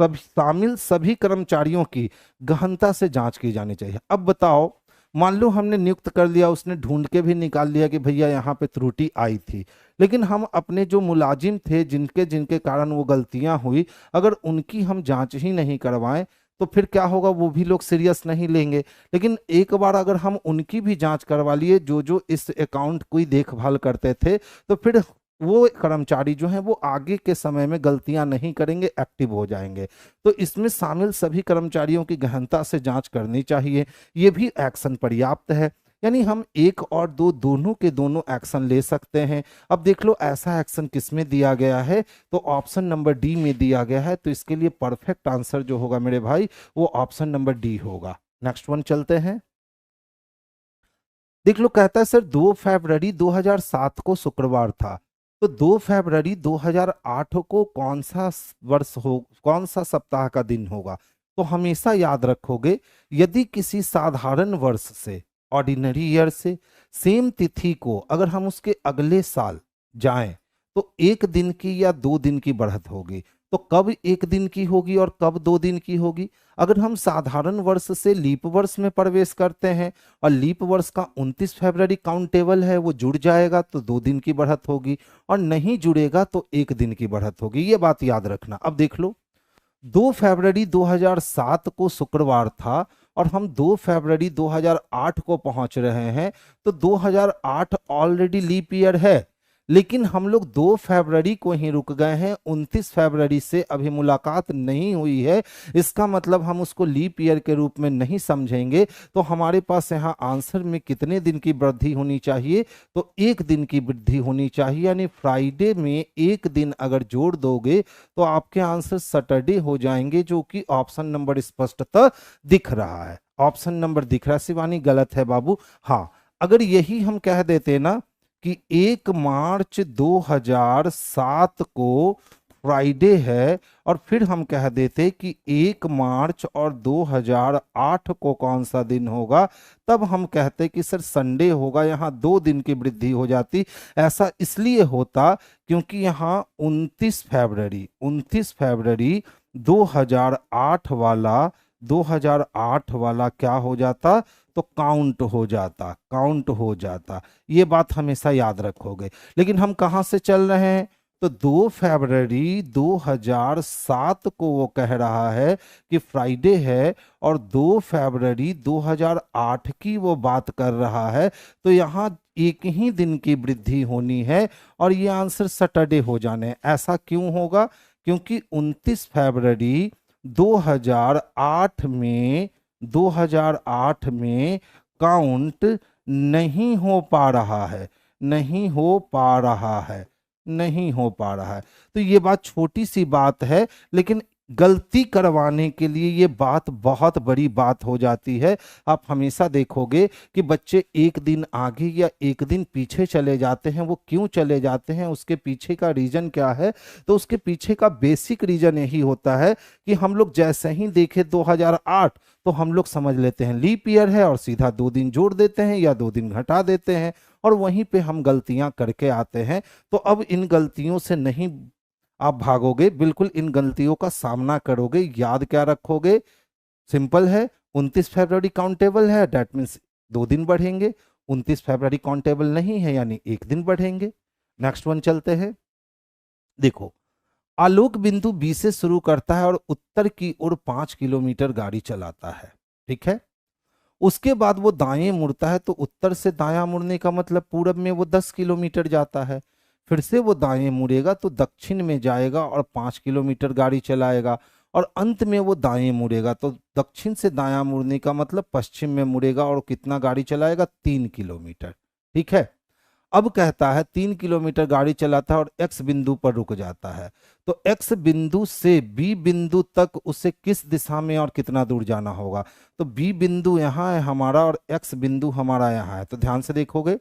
शामिल सभी कर्मचारियों की गहनता से जांच की जानी चाहिए। अब बताओ, मान लो हमने नियुक्त कर लिया, उसने ढूंढ के भी निकाल लिया कि भैया यहाँ पे त्रुटि आई थी, लेकिन हम अपने जो मुलाजिम थे जिनके जिनके कारण वो गलतियां हुई, अगर उनकी हम जांच ही नहीं करवाएं तो फिर क्या होगा, वो भी लोग सीरियस नहीं लेंगे। लेकिन एक बार अगर हम उनकी भी जांच करवा लिए, जो जो इस अकाउंट की देखभाल करते थे, तो फिर वो कर्मचारी जो हैं वो आगे के समय में गलतियां नहीं करेंगे, एक्टिव हो जाएंगे। तो इसमें शामिल सभी कर्मचारियों की गहनता से जांच करनी चाहिए। ये भी एक्शन पर्याप्त है, यानी हम एक और दो दोनों के दोनों एक्शन ले सकते हैं। अब देख लो ऐसा एक्शन किसमें दिया गया है, तो ऑप्शन नंबर डी में दिया गया है। तो इसके लिए परफेक्ट आंसर जो होगा मेरे भाई वो ऑप्शन नंबर डी होगा। नेक्स्ट वन चलते हैं। देख लो कहता है सर 2 फरवरी 2007 को शुक्रवार था, तो 2 फरवरी 2008 को कौन सा वर्ष हो, कौन सा सप्ताह का दिन होगा? तो हमेशा याद रखोगे, यदि किसी साधारण वर्ष से, ऑर्डिनरी ईयर से सेम तिथि को अगर हम उसके अगले साल जाएं तो एक दिन की या 2 दिन की बढ़त होगी। तो कब एक दिन की होगी और कब 2 दिन की होगी? अगर हम साधारण वर्ष से लीप वर्ष में प्रवेश करते हैं और लीप वर्ष का 29 फरवरी काउंटेबल है, वो जुड़ जाएगा तो 2 दिन की बढ़त होगी, और नहीं जुड़ेगा तो 1 दिन की बढ़त होगी। ये बात याद रखना। अब देख लो 2 फरवरी 2007 को शुक्रवार था और हम 2 फरवरी 2008 को पहुंच रहे हैं, तो 2008 ऑलरेडी लीप ईयर है, लेकिन हम लोग 2 फरवरी को ही रुक गए हैं, 29 फरवरी से अभी मुलाकात नहीं हुई है। इसका मतलब हम उसको लीप ईयर के रूप में नहीं समझेंगे। तो हमारे पास यहाँ आंसर में कितने दिन की वृद्धि होनी चाहिए? तो 1 दिन की वृद्धि होनी चाहिए, यानी फ्राइडे में 1 दिन अगर जोड़ दोगे तो आपके आंसर सैटरडे हो जाएंगे, जो कि ऑप्शन नंबर स्पष्टतः दिख रहा है। ऑप्शन नंबर दिख रहा है शिवानी, गलत है बाबू। हाँ, अगर यही हम कह देते ना कि 1 मार्च 2007 को फ्राइडे है, और फिर हम कह देते कि 1 मार्च और 2008 को कौन सा दिन होगा, तब हम कहते कि सर संडे होगा, यहाँ 2 दिन की वृद्धि हो जाती। ऐसा इसलिए होता क्योंकि यहाँ 29 फरवरी 2008 वाला 2008 वाला क्या हो जाता, तो काउंट हो जाता। ये बात हमेशा याद रखोगे। लेकिन हम कहाँ से चल रहे हैं, तो 2 फरवरी 2007 को वो कह रहा है कि फ्राइडे है, और 2 फरवरी 2008 की वो बात कर रहा है। तो यहाँ एक ही दिन की वृद्धि होनी है और ये आंसर सैटरडे हो जाने हैं। ऐसा क्यों होगा, क्योंकि 29 फरवरी 2008 में 2008 में काउंट नहीं हो पा रहा है, नहीं हो पा रहा है, नहीं हो पा रहा है। तो ये बात छोटी सी बात है, लेकिन गलती करवाने के लिए ये बात बहुत बड़ी बात हो जाती है। आप हमेशा देखोगे कि बच्चे एक दिन आगे या एक दिन पीछे चले जाते हैं। वो क्यों चले जाते हैं, उसके पीछे का रीजन क्या है, तो उसके पीछे का बेसिक रीजन यही होता है कि हम लोग जैसे ही देखे 2008 तो हम लोग समझ लेते हैं लीप ईयर है और सीधा 2 दिन जोड़ देते हैं या 2 दिन घटा देते हैं, और वहीं पे हम गलतियां करके आते हैं। तो अब इन गलतियों से नहीं आप भागोगे, बिल्कुल इन गलतियों का सामना करोगे। याद क्या रखोगे, सिंपल है, 29 फरवरी काउंटेबल है, दैट मीन्स 2 दिन बढ़ेंगे। 29 फरवरी काउंटेबल नहीं है यानी 1 दिन बढ़ेंगे। नेक्स्ट वन चलते हैं। देखो, आलोक बिंदु बी से शुरू करता है और उत्तर की ओर 5 किलोमीटर गाड़ी चलाता है, ठीक है। उसके बाद वो दाएं मुड़ता है, तो उत्तर से दायां मुड़ने का मतलब पूरब में वो 10 किलोमीटर जाता है। फिर से वो दाएं मुड़ेगा तो दक्षिण में जाएगा और 5 किलोमीटर गाड़ी चलाएगा, और अंत में वो दाएं मुड़ेगा तो दक्षिण से दायां मुड़ने का मतलब पश्चिम में मुड़ेगा, और कितना गाड़ी चलाएगा, 3 किलोमीटर, ठीक है। अब कहता है 3 किलोमीटर गाड़ी चलाता है और एक्स बिंदु पर रुक जाता है। तो एक्स बिंदु से बी बिंदु तक उसे किस दिशा में और कितना दूर जाना होगा, तो बी बिंदु यहाँ है हमारा और एक्स बिंदु हमारा यहाँ है। तो ध्यान से देखोगे,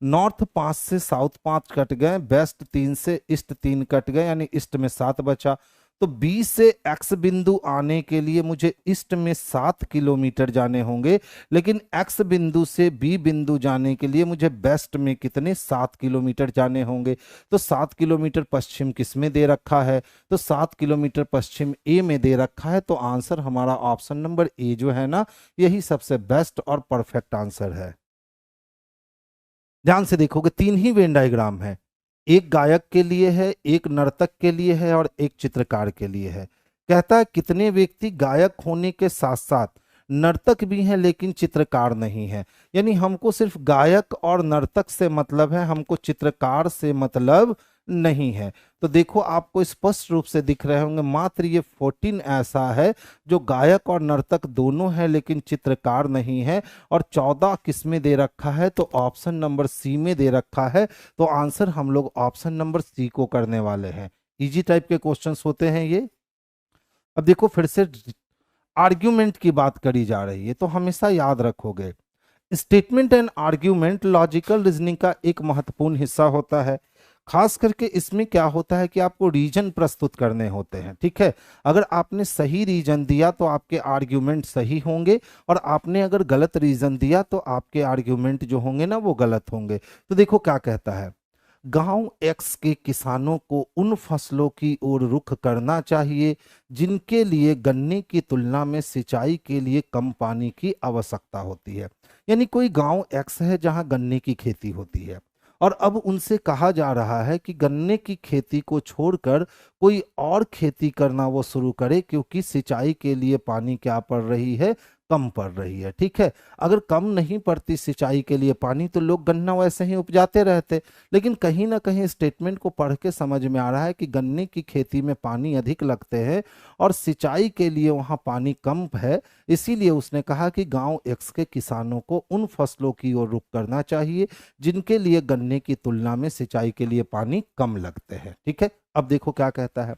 नॉर्थ 5 से साउथ 5 कट गए, वेस्ट 3 से ईस्ट 3 कट गए, यानी ईस्ट में 7 बचा। तो बी से एक्स बिंदु आने के लिए मुझे ईस्ट में 7 किलोमीटर जाने होंगे, लेकिन एक्स बिंदु से बी बिंदु जाने के लिए मुझे वेस्ट में कितने 7 किलोमीटर जाने होंगे। तो 7 किलोमीटर पश्चिम किस में दे रखा है, तो 7 किलोमीटर पश्चिम ए में दे रखा है। तो आंसर हमारा ऑप्शन नंबर ए जो है ना, यही सबसे बेस्ट और परफेक्ट आंसर है। ध्यान से देखोगे 3 ही वेन डायग्राम है, एक गायक के लिए है, एक नर्तक के लिए है और एक चित्रकार के लिए है। कहता है कितने व्यक्ति गायक होने के साथ साथ नर्तक भी हैं लेकिन चित्रकार नहीं है। यानी हमको सिर्फ गायक और नर्तक से मतलब है, हमको चित्रकार से मतलब नहीं है। तो देखो आपको स्पष्ट रूप से दिख रहे होंगे, मात्र ये 14 ऐसा है जो गायक और नर्तक दोनों है लेकिन चित्रकार नहीं है, और 14 किस में दे रखा है, तो ऑप्शन नंबर सी में दे रखा है। तो आंसर हम लोग ऑप्शन नंबर सी को करने वाले हैं। इजी टाइप के क्वेश्चंस होते हैं ये। अब देखो फिर से आर्ग्यूमेंट की बात करी जा रही है, तो हमेशा याद रखोगे statement and argument logical reasoning का एक महत्वपूर्ण हिस्सा होता है। खास करके इसमें क्या होता है कि आपको रीजन प्रस्तुत करने होते हैं, ठीक है। अगर आपने सही रीजन दिया तो आपके आर्ग्यूमेंट सही होंगे, और आपने अगर गलत रीजन दिया तो आपके आर्ग्यूमेंट जो होंगे ना वो गलत होंगे। तो देखो क्या कहता है, गांव एक्स के किसानों को उन फसलों की ओर रुख करना चाहिए जिनके लिए गन्ने की तुलना में सिंचाई के लिए कम पानी की आवश्यकता होती है। यानी कोई गांव एक्स है जहां गन्ने की खेती होती है, और अब उनसे कहा जा रहा है कि गन्ने की खेती को छोड़कर कोई और खेती करना वो शुरू करे, क्योंकि सिंचाई के लिए पानी क्या पड़ रही है, कम पड़ रही है, ठीक है। अगर कम नहीं पड़ती सिंचाई के लिए पानी तो लोग गन्ना वैसे ही उपजाते रहते, लेकिन कहीं ना कहीं स्टेटमेंट को पढ़ के समझ में आ रहा है कि गन्ने की खेती में पानी अधिक लगते हैं और सिंचाई के लिए वहाँ पानी कम है। इसीलिए उसने कहा कि गांव एक्स के किसानों को उन फसलों की ओर रुख करना चाहिए जिनके लिए गन्ने की तुलना में सिंचाई के लिए पानी कम लगते हैं, ठीक है। अब देखो क्या कहता है,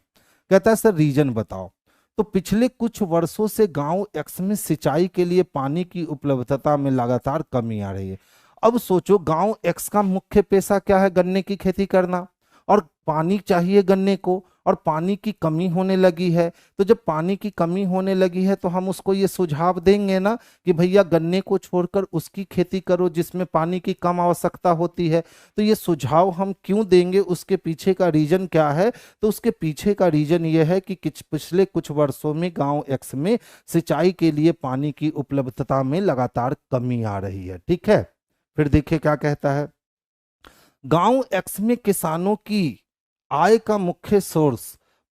कहता है सर रीजन बताओ। तो पिछले कुछ वर्षों से गांव एक्स में सिंचाई के लिए पानी की उपलब्धता में लगातार कमी आ रही है। अब सोचो गांव एक्स का मुख्य पेशा क्या है, गन्ने की खेती करना, और पानी चाहिए गन्ने को, और पानी की कमी होने लगी है। तो जब पानी की कमी होने लगी है तो हम उसको ये सुझाव देंगे ना कि भैया गन्ने को छोड़कर उसकी खेती करो जिसमें पानी की कम आवश्यकता होती है। तो ये सुझाव हम क्यों देंगे, उसके पीछे का रीजन क्या है? तो उसके पीछे का रीजन ये है कि पिछले कुछ वर्षों में गांव एक्स में सिंचाई के लिए पानी की उपलब्धता में लगातार कमी आ रही है। ठीक है, फिर देखिए क्या कहता है। गांव एक्स में किसानों की आय का मुख्य सोर्स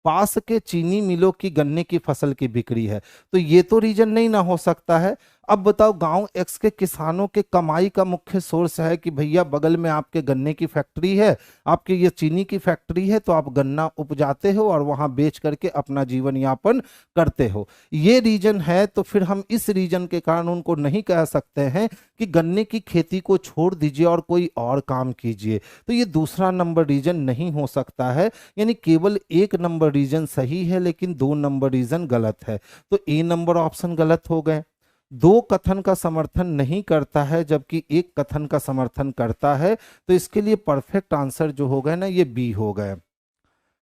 पास के चीनी मिलों की गन्ने की फसल की बिक्री है। तो ये तो रीजन नहीं ना हो सकता है। अब बताओ, गांव एक्स के किसानों के कमाई का मुख्य सोर्स है कि भैया बगल में आपके गन्ने की फैक्ट्री है, आपके ये चीनी की फैक्ट्री है, तो आप गन्ना उपजाते हो और वहां बेच करके अपना जीवन यापन करते हो। ये रीजन है। तो फिर हम इस रीजन के कारण उनको नहीं कह सकते हैं कि गन्ने की खेती को छोड़ दीजिए और कोई और काम कीजिए। तो ये दूसरा नंबर रीजन नहीं हो सकता है। यानी केवल एक नंबर रीजन सही है लेकिन 2 नंबर रीजन गलत है। तो ए नंबर ऑप्शन गलत हो गए। 2 कथन का समर्थन नहीं करता है जबकि एक कथन का समर्थन करता है। तो इसके लिए परफेक्ट आंसर जो हो गए ना, ये बी हो गए।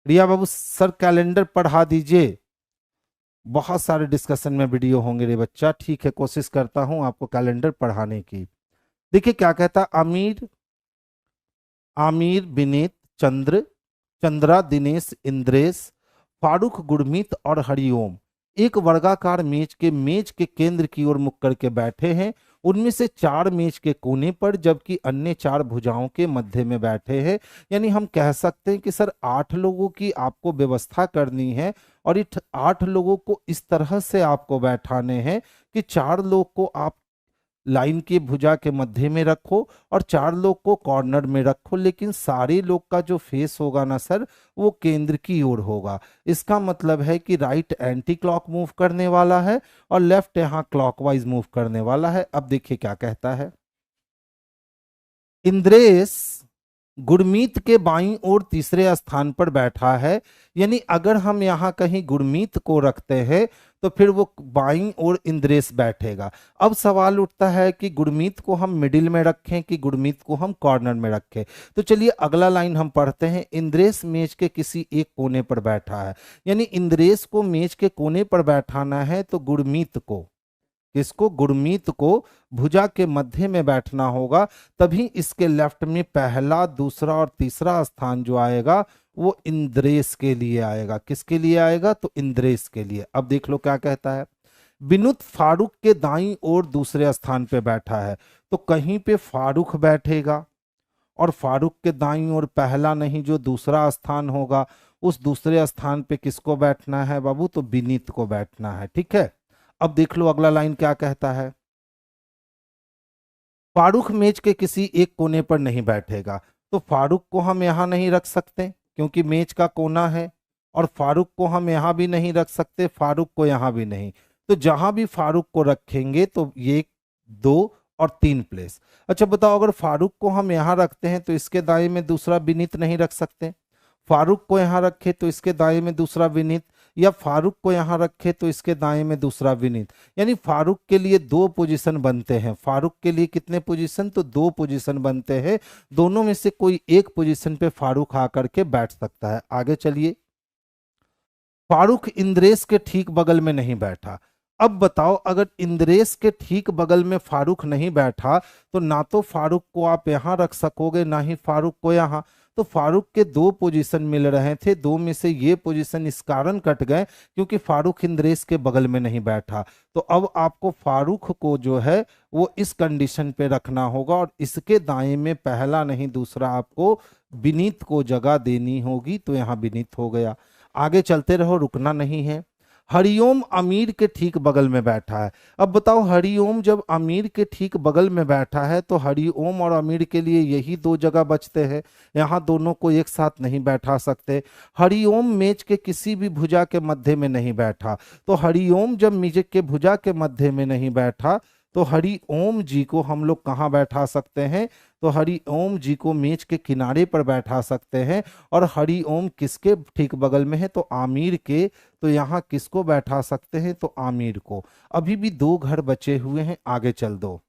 रिया बाबू सर कैलेंडर पढ़ा दीजिए। बहुत सारे डिस्कशन में वीडियो होंगे रे बच्चा। ठीक है, कोशिश करता हूं आपको कैलेंडर पढ़ाने की। देखिए क्या कहता, आमिर, आमिर, विनीत, चंद्र, चंद्रा, दिनेश, इंद्रेश, फारूक, गुरमीत और हरिओम एक वर्गाकार मेज के केंद्र की ओर मुख करके बैठे हैं। उनमें से 4 मेज के कोने पर जबकि अन्य 4 भुजाओं के मध्य में बैठे हैं। यानी हम कह सकते हैं कि सर 8 लोगों की आपको व्यवस्था करनी है और 8 लोगों को इस तरह से आपको बैठाने हैं कि 4 लोग को आप लाइन की भुजा के मध्य में रखो और 4 लोग को कॉर्नर में रखो, लेकिन सारे लोग का जो फेस होगा ना सर, वो केंद्र की ओर होगा। इसका मतलब है कि राइट एंटी क्लॉक मूव करने वाला है और लेफ्ट यहां क्लॉकवाइज मूव करने वाला है। अब देखिए क्या कहता है। इंद्रेश गुरमीत के बाईं ओर तीसरे स्थान पर बैठा है। यानी अगर हम यहां कहीं गुरमीत को रखते हैं तो फिर वो बाईं ओर इंद्रेश बैठेगा। अब सवाल उठता है कि गुरमीत को हम मिडिल में रखें कि गुरमीत को हम कॉर्नर में रखें। तो चलिए अगला लाइन हम पढ़ते हैं। इंद्रेश मेज के किसी एक कोने पर बैठा है। यानी इंद्रेश को मेज के कोने पर बैठाना है तो गुरमीत को, किसको, गुरमीत को भुजा के मध्य में बैठना होगा। तभी इसके लेफ्ट में पहला, दूसरा और तीसरा स्थान जो आएगा वो इंद्रेश के लिए आएगा। किसके लिए आएगा? तो इंद्रेश के लिए। अब देख लो क्या कहता है। विनुत फारूक के दाईं ओर दूसरे स्थान पे बैठा है। तो कहीं पे फारूक बैठेगा और फारूक के दाईं ओर पहला नहीं जो दूसरा स्थान होगा, उस दूसरे स्थान पे किसको बैठना है बाबू? तो विनीत को बैठना है। ठीक है, अब देख लो अगला लाइन क्या कहता है। फारूक मेज के किसी एक कोने पर नहीं बैठेगा। तो फारूक को हम यहां नहीं रख सकते क्योंकि मेज का कोना है, और फारूक को हम यहां भी नहीं रख सकते, फारूक को यहां भी नहीं। तो जहां भी फारूक को रखेंगे तो ये 2 और 3 प्लेस। अच्छा बताओ, अगर फारूक को हम यहां रखते हैं तो इसके दाएं में दूसरा विनीत नहीं रख सकते। फारूक को यहां रखे तो इसके दाएं में दूसरा विनीत, या फारूक को यहां रखे तो इसके दाएं में दूसरा विनीत। यानी फारूक के लिए 2 पोजीशन बनते हैं। फारूक के लिए कितने पोजीशन? तो 2 पोजीशन बनते हैं। दोनों में से कोई एक पोजीशन पे फारूक आकर के बैठ सकता है। आगे चलिए। फारूक इंद्रेश के ठीक बगल में नहीं बैठा। अब बताओ, अगर इंद्रेश के ठीक बगल में फारूक नहीं बैठा तो ना तो फारूक को आप यहां रख सकोगे ना ही फारूक को यहां। तो फारूक के 2 पोजीशन मिल रहे थे, 2 में से ये पोजीशन इस कारण कट गए क्योंकि फारूक इंद्रेश के बगल में नहीं बैठा। तो अब आपको फारूक को जो है वो इस कंडीशन पे रखना होगा और इसके दाएं में पहला नहीं दूसरा आपको विनीत को जगह देनी होगी। तो यहाँ विनीत हो गया। आगे चलते रहो, रुकना नहीं है। हरिओम अमीर के ठीक बगल में बैठा है। अब बताओ, हरिओम जब अमीर के ठीक बगल में बैठा है तो हरिओम और अमीर के लिए यही 2 जगह बचते हैं। यहाँ दोनों को एक साथ नहीं बैठा सकते। हरिओम मेज के किसी भी भुजा के मध्य में नहीं बैठा। तो हरिओम जब मेज के भुजा के मध्य में नहीं बैठा तो हरि ओम जी को हम लोग कहाँ बैठा सकते हैं? तो हरि ओम जी को मेज के किनारे पर बैठा सकते हैं। और हरि ओम किसके ठीक बगल में है? तो आमिर के। तो यहाँ किसको बैठा सकते हैं? तो आमिर को। अभी भी 2 घर बचे हुए हैं, आगे चल दो।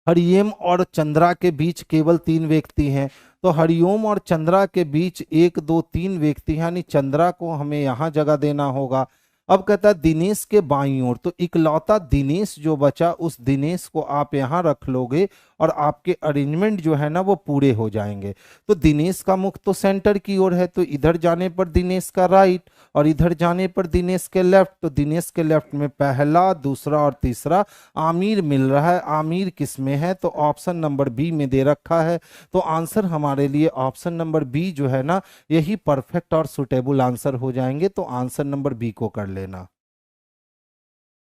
हरिओम और चंद्रा के बीच केवल 3 व्यक्ति हैं, तो हरिओम और चंद्रा के बीच 1 2 3 व्यक्ति हैं, यानी चंद्रा को हमें यहाँ जगह देना होगा। अब कहता है दिनेश के बाईं ओर, तो इकलौता दिनेश जो बचा उस दिनेश को आप यहाँ रख लोगे और आपके अरेंजमेंट जो है ना वो पूरे हो जाएंगे। तो दिनेश का मुख तो सेंटर की ओर है, तो इधर जाने पर दिनेश का राइट और इधर जाने पर दिनेश के लेफ्ट, तो दिनेश के लेफ्ट में पहला, दूसरा और तीसरा आमिर मिल रहा है। आमिर किस में है, तो ऑप्शन नंबर बी में दे रखा है। तो आंसर हमारे लिए ऑप्शन नंबर बी जो है ना यही परफेक्ट और सुटेबल आंसर हो जाएंगे। तो आंसर नंबर बी को कर लेना।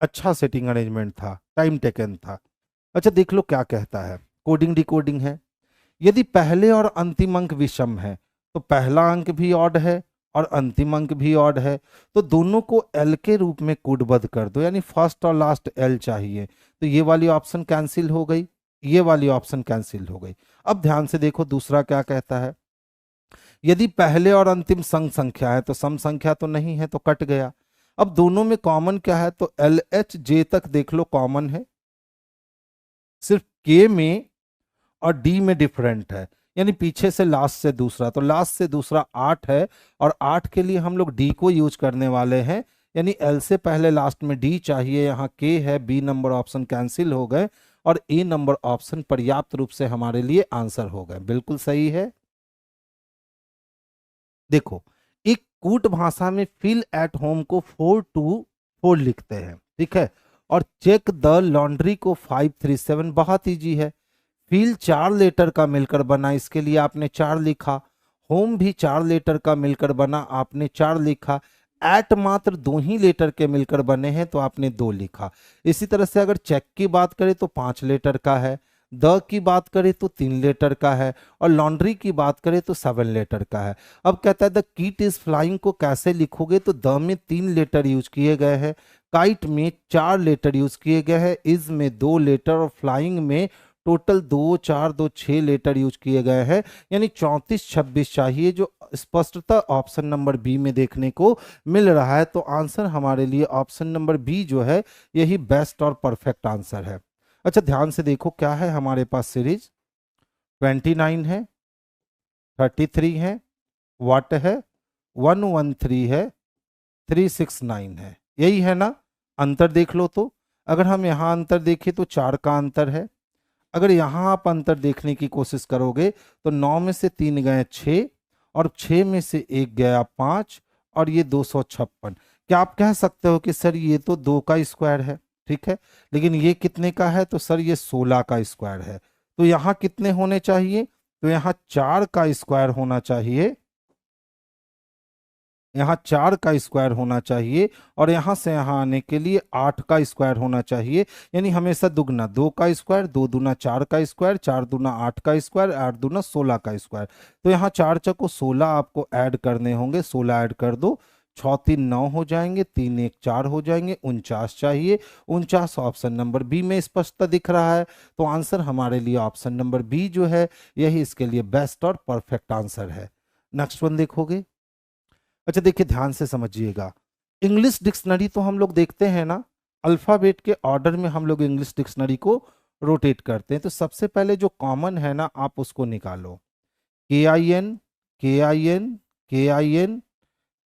अच्छा सेटिंग अरेंजमेंट था, टाइम टेकन था। अच्छा देख लो क्या कहता है, कोडिंग डिकोडिंग है। यदि पहले और अंतिम अंक विषम है तो पहला अंक भी ऑड है और अंतिम अंक भी ऑड है, तो दोनों को एल के रूप में कोडबद्ध कर दो, यानी फर्स्ट और लास्ट एल चाहिए। तो ये वाली ऑप्शन कैंसिल हो गई, ये वाली ऑप्शन कैंसिल हो गई। अब ध्यान से देखो दूसरा क्या कहता है, यदि पहले और अंतिम सम संख्या है तो सम संख्या तो नहीं है, तो कट गया। अब दोनों में कॉमन क्या है, तो एल एच जे तक देख लो कॉमन है, सिर्फ के में और डी में डिफरेंट है, यानी पीछे से लास्ट से दूसरा, तो लास्ट से दूसरा 8 है और 8 के लिए हम लोग डी को यूज करने वाले हैं, यानी एल से पहले लास्ट में डी चाहिए। यहाँ के है, बी नंबर ऑप्शन कैंसिल हो गए और ए नंबर ऑप्शन पर्याप्त रूप से हमारे लिए आंसर हो गए। बिल्कुल सही है। देखो एक कूट भाषा में फील एट होम को 4 to 4 लिखते हैं, ठीक है, और चेक द लॉन्ड्री को 537, बहुत इजी है। फील 4 लेटर का मिलकर बना, इसके लिए आपने 4 लिखा। होम भी 4 लेटर का मिलकर बना, आपने 4 लिखा। एट मात्र 2 ही लेटर के मिलकर बने हैं तो आपने 2 लिखा। इसी तरह से अगर चेक की बात करें तो 5 लेटर का है, द की बात करें तो 3 लेटर का है और लॉन्ड्री की बात करें तो 7 लेटर का है। अब कहता है द कीट इज फ्लाइंग को कैसे लिखोगे, तो द में 3 लेटर यूज किए गए हैं, काइट में 4 लेटर यूज किए गए हैं, इज में 2 लेटर और फ्लाइंग में टोटल 2 4 2 6 लेटर यूज किए गए हैं, यानी 34 26 चाहिए, जो स्पष्टता ऑप्शन नंबर बी में देखने को मिल रहा है। तो आंसर हमारे लिए ऑप्शन नंबर बी जो है यही बेस्ट और परफेक्ट आंसर है। अच्छा ध्यान से देखो क्या है हमारे पास, सीरीज 29 है, 33 है, वाट है, 113 है, 369 है, यही है ना। अंतर देख लो, तो अगर हम यहाँ अंतर देखें तो 4 का अंतर है। अगर यहाँ आप अंतर देखने की कोशिश करोगे तो 9 में से 3 गए 6 और 6 में से 1 गया 5 और ये 256। क्या आप कह सकते हो कि सर ये तो 2 का स्क्वायर है, ठीक है, लेकिन ये कितने का है, तो सर ये 16 का स्क्वायर है। तो यहाँ कितने होने चाहिए, तो यहाँ 4 का स्क्वायर होना चाहिए, यहाँ 4 का स्क्वायर होना चाहिए और यहाँ से यहाँ आने के लिए 8 का स्क्वायर होना चाहिए, यानी हमेशा दुगना, 2 का स्क्वायर, 2 दूना 4 का स्क्वायर, 4 दूना 8 का स्क्वायर, 8 दूना 16 का स्क्वायर। तो यहाँ 4 चको 16 आपको ऐड करने होंगे, 16 ऐड कर दो, 6 3 9 हो जाएंगे, 3 1 4 हो जाएंगे, 49 चाहिए। 49 ऑप्शन नंबर बी में स्पष्टता दिख रहा है। तो आंसर हमारे लिए ऑप्शन नंबर बी जो है यही इसके लिए बेस्ट और परफेक्ट आंसर है। नेक्स्ट वन देखोगे। अच्छा देखिए ध्यान से समझिएगा, इंग्लिश डिक्शनरी तो हम लोग देखते हैं ना, अल्फाबेट के ऑर्डर में हम लोग इंग्लिश डिक्शनरी को रोटेट करते हैं। तो सबसे पहले जो कॉमन है ना आप उसको निकालो, के आई एन, के आई एन, के आई एन,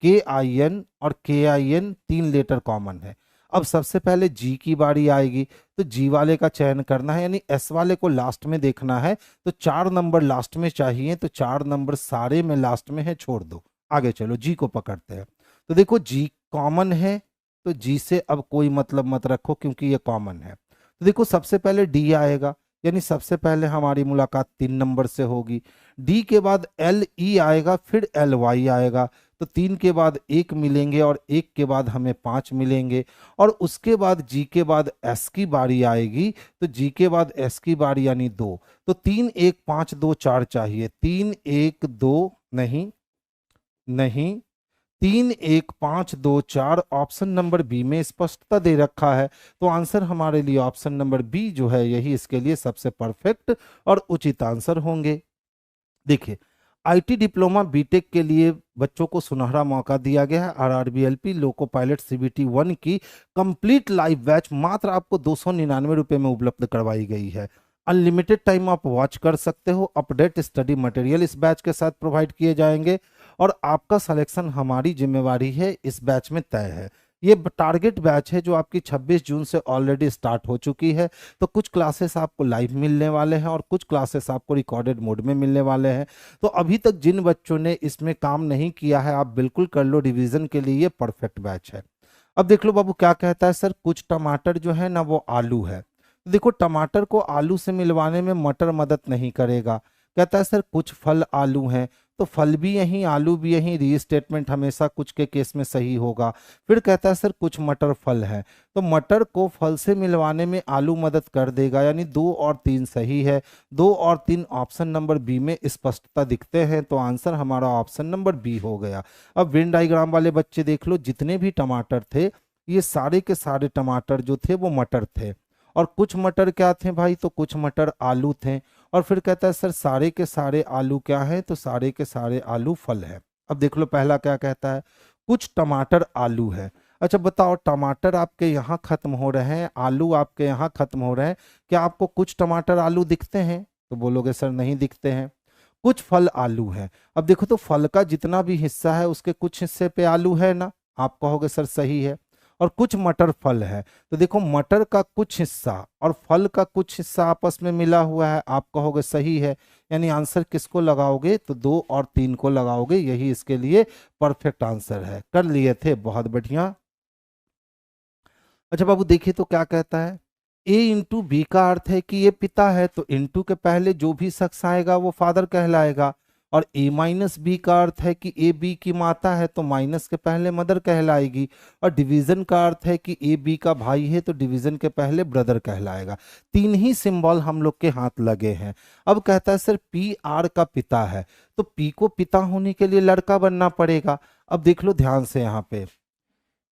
के आई एन और के आई एन 3 लेटर कॉमन है। अब सबसे पहले जी की बारी आएगी, तो जी वाले का चयन करना है, यानी एस वाले को लास्ट में देखना है, तो 4 नंबर लास्ट में चाहिए, तो 4 नंबर सारे में लास्ट में है, छोड़ दो। आगे चलो जी को पकड़ते हैं, तो देखो जी कॉमन है, तो जी से अब कोई मतलब मत रखो क्योंकि ये कॉमन है। तो देखो सबसे पहले डी आएगा, यानी सबसे पहले हमारी मुलाकात 3 नंबर से होगी। डी के बाद एल ई आएगा, फिर एल वाई आएगा, तो 3 के बाद 1 मिलेंगे और 1 के बाद हमें 5 मिलेंगे, और उसके बाद जी के बाद एस की बारी आएगी, तो जी के बाद एस की बारी यानी 2, तो 3 1 5 2 4 चाहिए, 3 1 2 नहीं नहीं 3 1 5 2 4 ऑप्शन नंबर बी में स्पष्टता दे रखा है। तो आंसर हमारे लिए ऑप्शन नंबर बी जो है यही इसके लिए सबसे परफेक्ट और उचित आंसर होंगे। देखिए आईटी डिप्लोमा बीटेक के लिए बच्चों को सुनहरा मौका दिया गया है। आरआरबीएलपी लोको पायलट सीबीटी 1 की कंप्लीट लाइव बैच मात्र आपको 299 रुपए में उपलब्ध करवाई गई है। अनलिमिटेड टाइम आप वॉच कर सकते हो। अपडेट स्टडी मटेरियल इस बैच के साथ प्रोवाइड किए जाएंगे और आपका सिलेक्शन हमारी जिम्मेवारी है, इस बैच में तय है। ये टारगेट बैच है जो आपकी 26 जून से ऑलरेडी स्टार्ट हो चुकी है। तो कुछ क्लासेस आपको लाइव मिलने वाले हैं और कुछ क्लासेस आपको रिकॉर्डेड मोड में मिलने वाले हैं। तो अभी तक जिन बच्चों ने इसमें काम नहीं किया है, आप बिल्कुल कर लो, रिवीजन के लिए ये परफेक्ट बैच है। अब देख लो बाबू क्या कहता है, सर कुछ टमाटर जो है ना वो आलू है। तो देखो टमाटर को आलू से मिलवाने में मटर मदद नहीं करेगा। कहता है सर कुछ फल आलू हैं, तो फल भी यहीं आलू भी यहीं, रीस्टेटमेंट हमेशा कुछ के केस में सही होगा। फिर कहता है सर कुछ मटर फल है, तो मटर को फल से मिलवाने में आलू मदद कर देगा, यानी 2 और 3 सही है। 2 और 3 ऑप्शन नंबर बी में स्पष्टता दिखते हैं, तो आंसर हमारा ऑप्शन नंबर बी हो गया। अब वेन डायग्राम वाले बच्चे देख लो, जितने भी टमाटर थे ये सारे के सारे टमाटर जो थे वो मटर थे, और कुछ मटर क्या थे भाई, तो कुछ मटर आलू थे। और फिर कहता है सर सारे के सारे आलू क्या है, तो सारे के सारे आलू फल है। अब देख लो पहला क्या कहता है, कुछ टमाटर आलू है। अच्छा बताओ, टमाटर आपके यहाँ खत्म हो रहे हैं, आलू आपके यहाँ खत्म हो रहे हैं, क्या आपको कुछ टमाटर आलू दिखते हैं? तो बोलोगे सर नहीं दिखते हैं। कुछ फल आलू है, अब देखो तो फल का जितना भी हिस्सा है उसके कुछ हिस्से पे आलू है ना, आप कहोगे सर सही है। और कुछ मटर फल है, तो देखो मटर का कुछ हिस्सा और फल का कुछ हिस्सा आपस में मिला हुआ है, आप कहोगे सही है। यानी आंसर किसको लगाओगे, तो 2 और 3 को लगाओगे, यही इसके लिए परफेक्ट आंसर है। कर लिए थे, बहुत बढ़िया। अच्छा बाबू देखिए तो क्या कहता है, ए इंटू बी का अर्थ है कि ये पिता है, तो इंटू के पहले जो भी शख्स आएगा वो फादर कहलाएगा। और ए माइनस बी का अर्थ है कि ए बी की माता है, तो माइनस के पहले मदर कहलाएगी। और डिवीजन का अर्थ है कि ए बी का भाई है, तो डिवीजन के पहले ब्रदर कहलाएगा। 3 ही सिंबल हम लोग के हाथ लगे हैं। अब कहता है सर पी आर का पिता है, तो पी को पिता होने के लिए लड़का बनना पड़ेगा। अब देख लो ध्यान से, यहाँ पे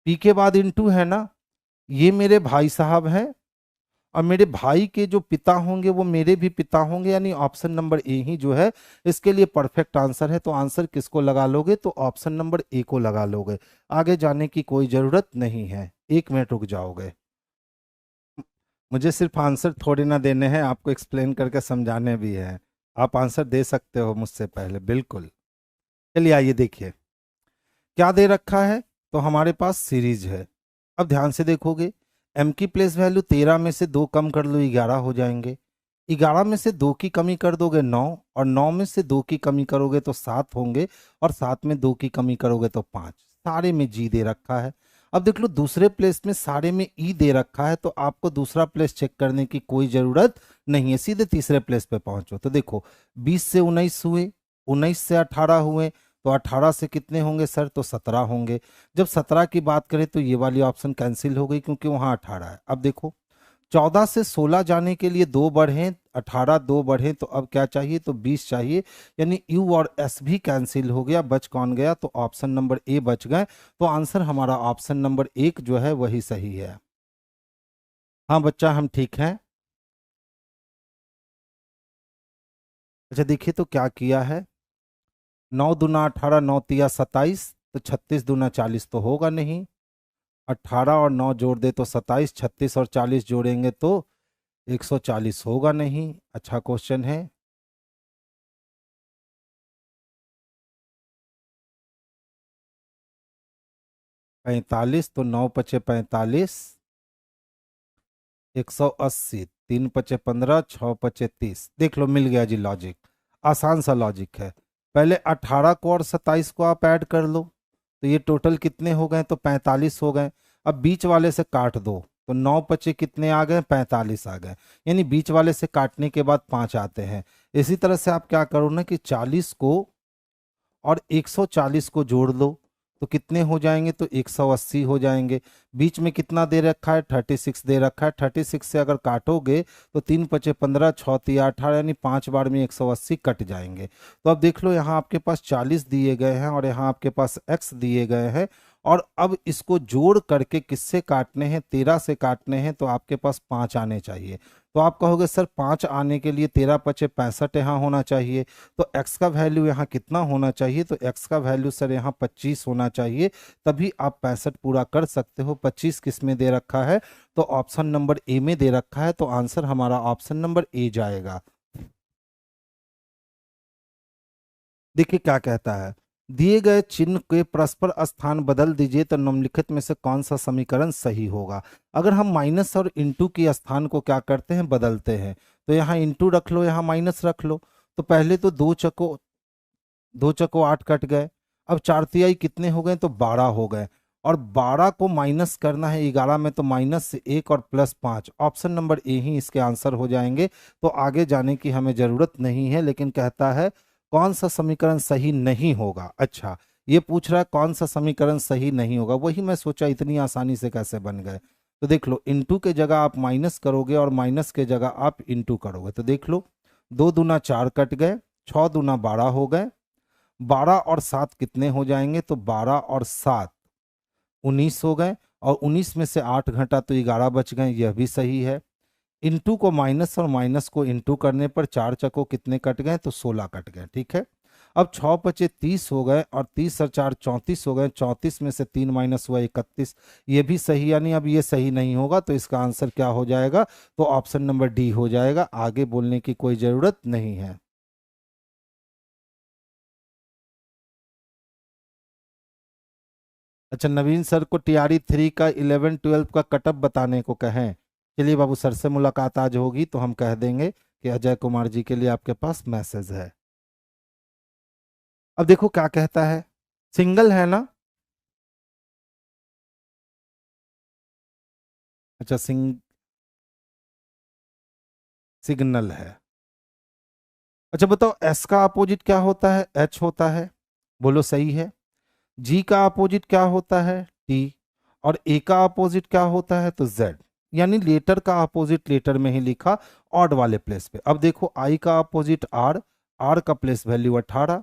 पी के बाद इंटू है ना, ये मेरे भाई साहब हैं, और मेरे भाई के जो पिता होंगे वो मेरे भी पिता होंगे, यानी ऑप्शन नंबर ए ही जो है इसके लिए परफेक्ट आंसर है। तो आंसर किसको लगा लोगे, तो ऑप्शन नंबर ए को लगा लोगे। आगे जाने की कोई जरूरत नहीं है, 1 मिनट रुक जाओगे। मुझे सिर्फ आंसर थोड़े ना देने हैं, आपको एक्सप्लेन करके समझाने भी है। आप आंसर दे सकते हो मुझसे पहले, बिल्कुल। चलिए आइए देखिए क्या दे रखा है, तो हमारे पास सीरीज है। अब ध्यान से देखोगे, m की प्लेस वैल्यू 13 में से 2 कम कर लो 11 हो जाएंगे। 11 में से 2 की कमी कर दोगे 9, और 9 में से 2 की कमी करोगे तो 7 होंगे, और 7 में 2 की कमी करोगे तो 5। सारे में जी दे रखा है। अब देख लो दूसरे प्लेस में सारे में ई दे रखा है, तो आपको दूसरा प्लेस चेक करने की कोई जरूरत नहीं है, सीधे तीसरे प्लेस पे पहुंचो। तो देखो 20 से 19 हुए, 19 से 18 हुए, तो 18 से कितने होंगे सर, तो 17 होंगे। जब 17 की बात करें तो ये वाली ऑप्शन कैंसिल हो गई क्योंकि वहां 18 है। अब देखो 14 से 16 जाने के लिए 2 बढ़े, 18 2 बढ़े, तो अब क्या चाहिए, तो 20 चाहिए। यानी यू और एस भी कैंसिल हो गया, बच कौन गया, तो ऑप्शन नंबर ए बच गए। तो आंसर हमारा ऑप्शन नंबर 1 जो है वही सही है। हाँ बच्चा हम ठीक हैं। अच्छा देखिए तो क्या किया है, 9 दूना 18, 9 तिया 27, तो 36 दूना 40 तो होगा नहीं। 18 और 9 जोड़ दे तो 27, 36 और 40 जोड़ेंगे तो 140 होगा नहीं। अच्छा क्वेश्चन है। 45, तो 9 पचे 45, 180, 3 पचे 15, 6 पचे 30। देख लो मिल गया जी लॉजिक, आसान सा लॉजिक है। पहले 18 को और 27 को आप ऐड कर लो, तो ये टोटल कितने हो गए, तो 45 हो गए। अब बीच वाले से काट दो, तो 9 पचे कितने आ गए, 45 आ गए। यानी बीच वाले से काटने के बाद 5 आते हैं। इसी तरह से आप क्या करो ना कि 40 को और 140 को जोड़ लो, तो कितने हो जाएंगे, तो 180 हो जाएंगे। बीच में कितना दे रखा है, 36 दे रखा है। 36 से अगर काटोगे तो 3 पचे 15, 6 तिया 18, यानी 5 बार में 180 कट जाएंगे। तो अब देख लो यहाँ आपके पास 40 दिए गए हैं और यहाँ आपके पास x दिए गए हैं, और अब इसको जोड़ करके किससे काटने हैं, 13 से काटने हैं, तो आपके पास 5 आने चाहिए। तो आप कहोगे सर 5 आने के लिए 13 पचे 65 यहाँ होना चाहिए, तो x का वैल्यू यहाँ कितना होना चाहिए, तो x का वैल्यू सर यहाँ 25 होना चाहिए, तभी आप 65 पूरा कर सकते हो। 25 किस में दे रखा है, तो ऑप्शन नंबर ए में दे रखा है, तो आंसर हमारा ऑप्शन नंबर ए जाएगा। देखिए क्या कहता है, दिए गए चिन्ह के परस्पर स्थान बदल दीजिए तो निम्नलिखित में से कौन सा समीकरण सही होगा। अगर हम माइनस और इंटू के स्थान को क्या करते हैं, बदलते हैं, तो यहाँ इंटू रख लो, यहाँ माइनस रख लो। तो पहले तो दो चको 8 कट गए, अब 4 कितने हो गए, तो 12 हो गए, और 12 को माइनस करना है 11 में, तो -1 और +5, ऑप्शन नंबर ए ही इसके आंसर हो जाएंगे। तो आगे जाने की हमें जरूरत नहीं है, लेकिन कहता है कौन सा समीकरण सही नहीं होगा। अच्छा, ये पूछ रहा है कौन सा समीकरण सही नहीं होगा, वही मैं सोचा इतनी आसानी से कैसे बन गए। तो देख लो, इंटू के जगह आप माइनस करोगे और माइनस के जगह आप इंटू करोगे, तो देख लो 2 दूना 4 कट गए, 6 दूना 12 हो गए, 12 और 7 कितने हो जाएंगे, तो 12 और 7 19 हो गए, और 19 में से 8 घटा तो 11 बच गए, यह भी सही है। इंटू को माइनस और माइनस को इंटू करने पर 4 चको कितने कट गए, तो 16 कट गए, ठीक है। अब 6 बचे 30 हो गए, और 30 और 4 34 हो गए, 34 में से 3 माइनस हुआ 31, ये भी सही, यानी अब ये सही नहीं होगा, तो इसका आंसर क्या हो जाएगा, तो ऑप्शन नंबर डी हो जाएगा। आगे बोलने की कोई जरूरत नहीं है। अच्छा, नवीन सर को टीआरई 3 का 11-12 का कटअप बताने को कहें। चलिए बाबू, सर से मुलाकात आज होगी तो हम कह देंगे कि अजय कुमार जी के लिए आपके पास मैसेज है। अब देखो क्या कहता है, सिंगल है ना, अच्छा सिग्नल है। अच्छा बताओ, एस का अपोजिट क्या होता है, एच होता है, बोलो सही है। जी का अपोजिट क्या होता है, टी, और ए का अपोजिट क्या होता है, तो जेड, यानी लेटर का अपोजिट लेटर में ही लिखा, ऑड वाले प्लेस पे। अब देखो, आई का अपोजिट आर, आर का प्लेस वैल्यू 18,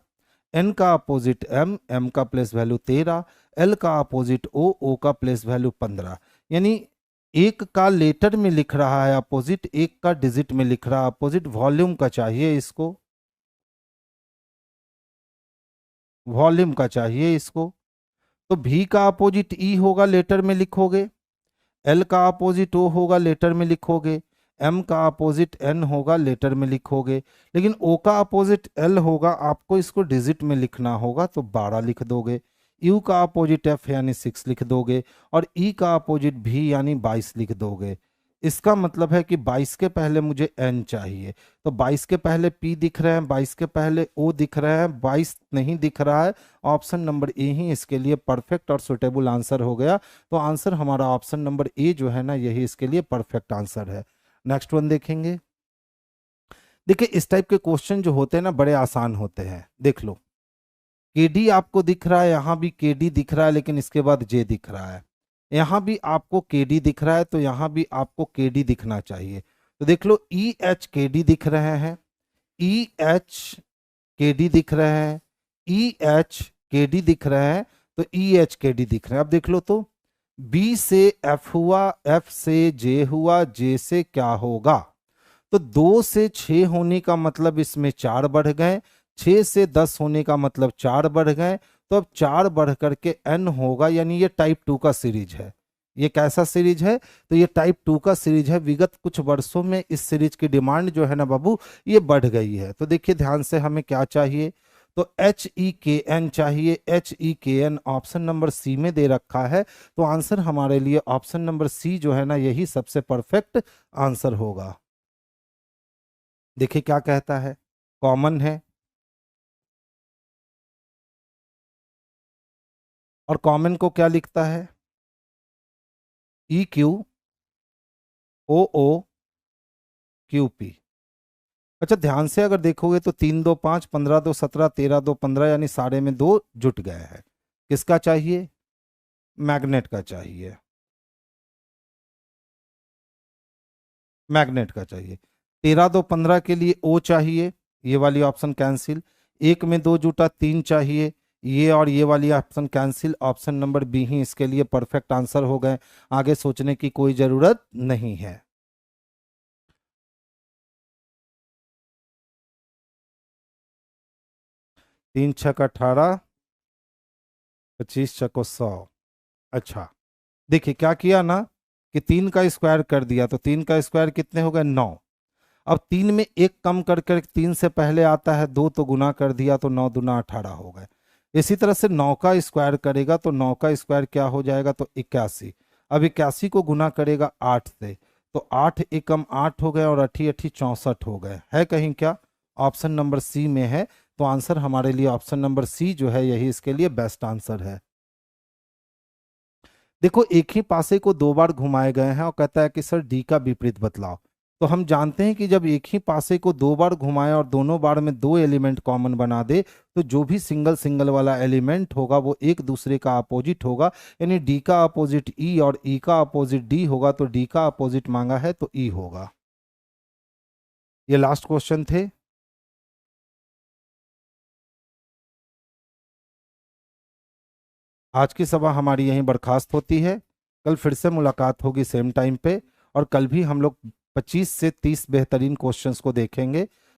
एन का अपोजिट एम, एम का प्लेस वैल्यू 13, एल का अपोजिट ओ, ओ का प्लेस वैल्यू 15, यानी एक का लेटर में लिख रहा है अपोजिट, एक का डिजिट में लिख रहा है अपोजिट। वॉल्यूम का चाहिए इसको, वॉल्यूम का चाहिए इसको। तो भी का अपोजिट ई होगा, लेटर में लिखोगे, एल का अपोजिट ओ होगा, लेटर में लिखोगे, एम का अपोजिट एन होगा, लेटर में लिखोगे, लेकिन ओ का अपोजिट एल होगा, आपको इसको डिजिट में लिखना होगा, तो 12 लिख दोगे। यू का अपोजिट एफ यानी 6 लिख दोगे, और ई का अपोजिट भी यानी 22 लिख दोगे। इसका मतलब है कि 22 के पहले मुझे एन चाहिए, तो 22 के पहले पी दिख रहे हैं, 22 के पहले ओ दिख रहे हैं, 22 नहीं दिख रहा है। ऑप्शन नंबर ए ही इसके लिए परफेक्ट और सुटेबल आंसर हो गया। तो आंसर हमारा ऑप्शन नंबर ए जो है ना, यही इसके लिए परफेक्ट आंसर है। नेक्स्ट वन देखेंगे। देखिए, इस टाइप के क्वेश्चन जो होते हैं ना, बड़े आसान होते हैं। देख लो, केडी आपको दिख रहा है, यहां भी केडी दिख रहा है, लेकिन इसके बाद जे दिख रहा है। यहां भी आपको केडी दिख रहा है, तो यहां भी आपको केडी दिखना चाहिए। तो देख लो, ई एच केडी दिख रहे हैं, ई एच केडी दिख रहे हैं, ई एच केडी दिख रहे हैं, तो ई एच केडी दिख रहे हैं। अब देख लो, तो बी से एफ हुआ, एफ से जे हुआ, जे से क्या होगा, तो 2 से 6 होने का मतलब इसमें 4 बढ़ गए, 6 से 10 होने का मतलब 4 बढ़ गए, तो अब 4 बढ़ करके n होगा, यानी ये टाइप 2 का सीरीज है। ये कैसा सीरीज है, तो ये टाइप 2 का सीरीज है। विगत कुछ वर्षों में इस सीरीज की डिमांड जो है ना बाबू, ये बढ़ गई है। तो देखिए ध्यान से, हमें क्या चाहिए, तो एच ई के एन चाहिए, एच ई के एन ऑप्शन नंबर सी में दे रखा है। तो आंसर हमारे लिए ऑप्शन नंबर सी जो है ना, यही सबसे परफेक्ट आंसर होगा। देखिए क्या कहता है, कॉमन है, और कॉमन को क्या लिखता है, E Q O O Q P. अच्छा ध्यान से अगर देखोगे तो 3 2 5, 15 2 17, 13 2 15, यानी सारे में 2 जुट गए हैं। किसका चाहिए, मैग्नेट का चाहिए, मैग्नेट का चाहिए। 13 2 15 के लिए ओ चाहिए, ये वाली ऑप्शन कैंसिल। एक में 2 जुटा, 3 चाहिए, ये और ये वाली option cancel. Option number B ही इसके लिए परफेक्ट आंसर हो गए। आगे सोचने की कोई जरूरत नहीं है। 3 छक 18, 25 छको 100। अच्छा, देखिए क्या किया ना कि 3 का स्क्वायर कर दिया, तो 3 का स्क्वायर कितने हो गए 9। अब 3 में एक कम कर कर 3 से पहले आता है 2, तो गुना कर दिया तो 9 दूना 18 हो गए। इसी तरह से 9 का स्क्वायर करेगा तो 9 का स्क्वायर क्या हो जाएगा, तो 81। अब 81 को गुना करेगा 8 से, तो 8 एकम 8 हो गए और 8 8 64 हो गए। है कहीं क्या? ऑप्शन नंबर सी में है। तो आंसर हमारे लिए ऑप्शन नंबर सी जो है यही इसके लिए बेस्ट आंसर है। देखो एक ही पासे को 2 बार घुमाए गए हैं और कहता है कि सर डी का विपरीत बतलाओ। तो हम जानते हैं कि जब एक ही पासे को 2 बार घुमाए और दोनों बार में 2 एलिमेंट कॉमन बना दे, तो जो भी सिंगल सिंगल वाला एलिमेंट होगा वो एक दूसरे का अपोजिट होगा। यानी डी का अपोजिट ई और ई का अपोजिट डी होगा, तो डी का अपोजिट मांगा है तो ई होगा। ये लास्ट क्वेश्चन थे। आज की सभा हमारी यहीं बर्खास्त होती है। कल फिर से मुलाकात होगी सेम टाइम पे, और कल भी हम लोग 25 से 30 बेहतरीन क्वेश्चंस को देखेंगे।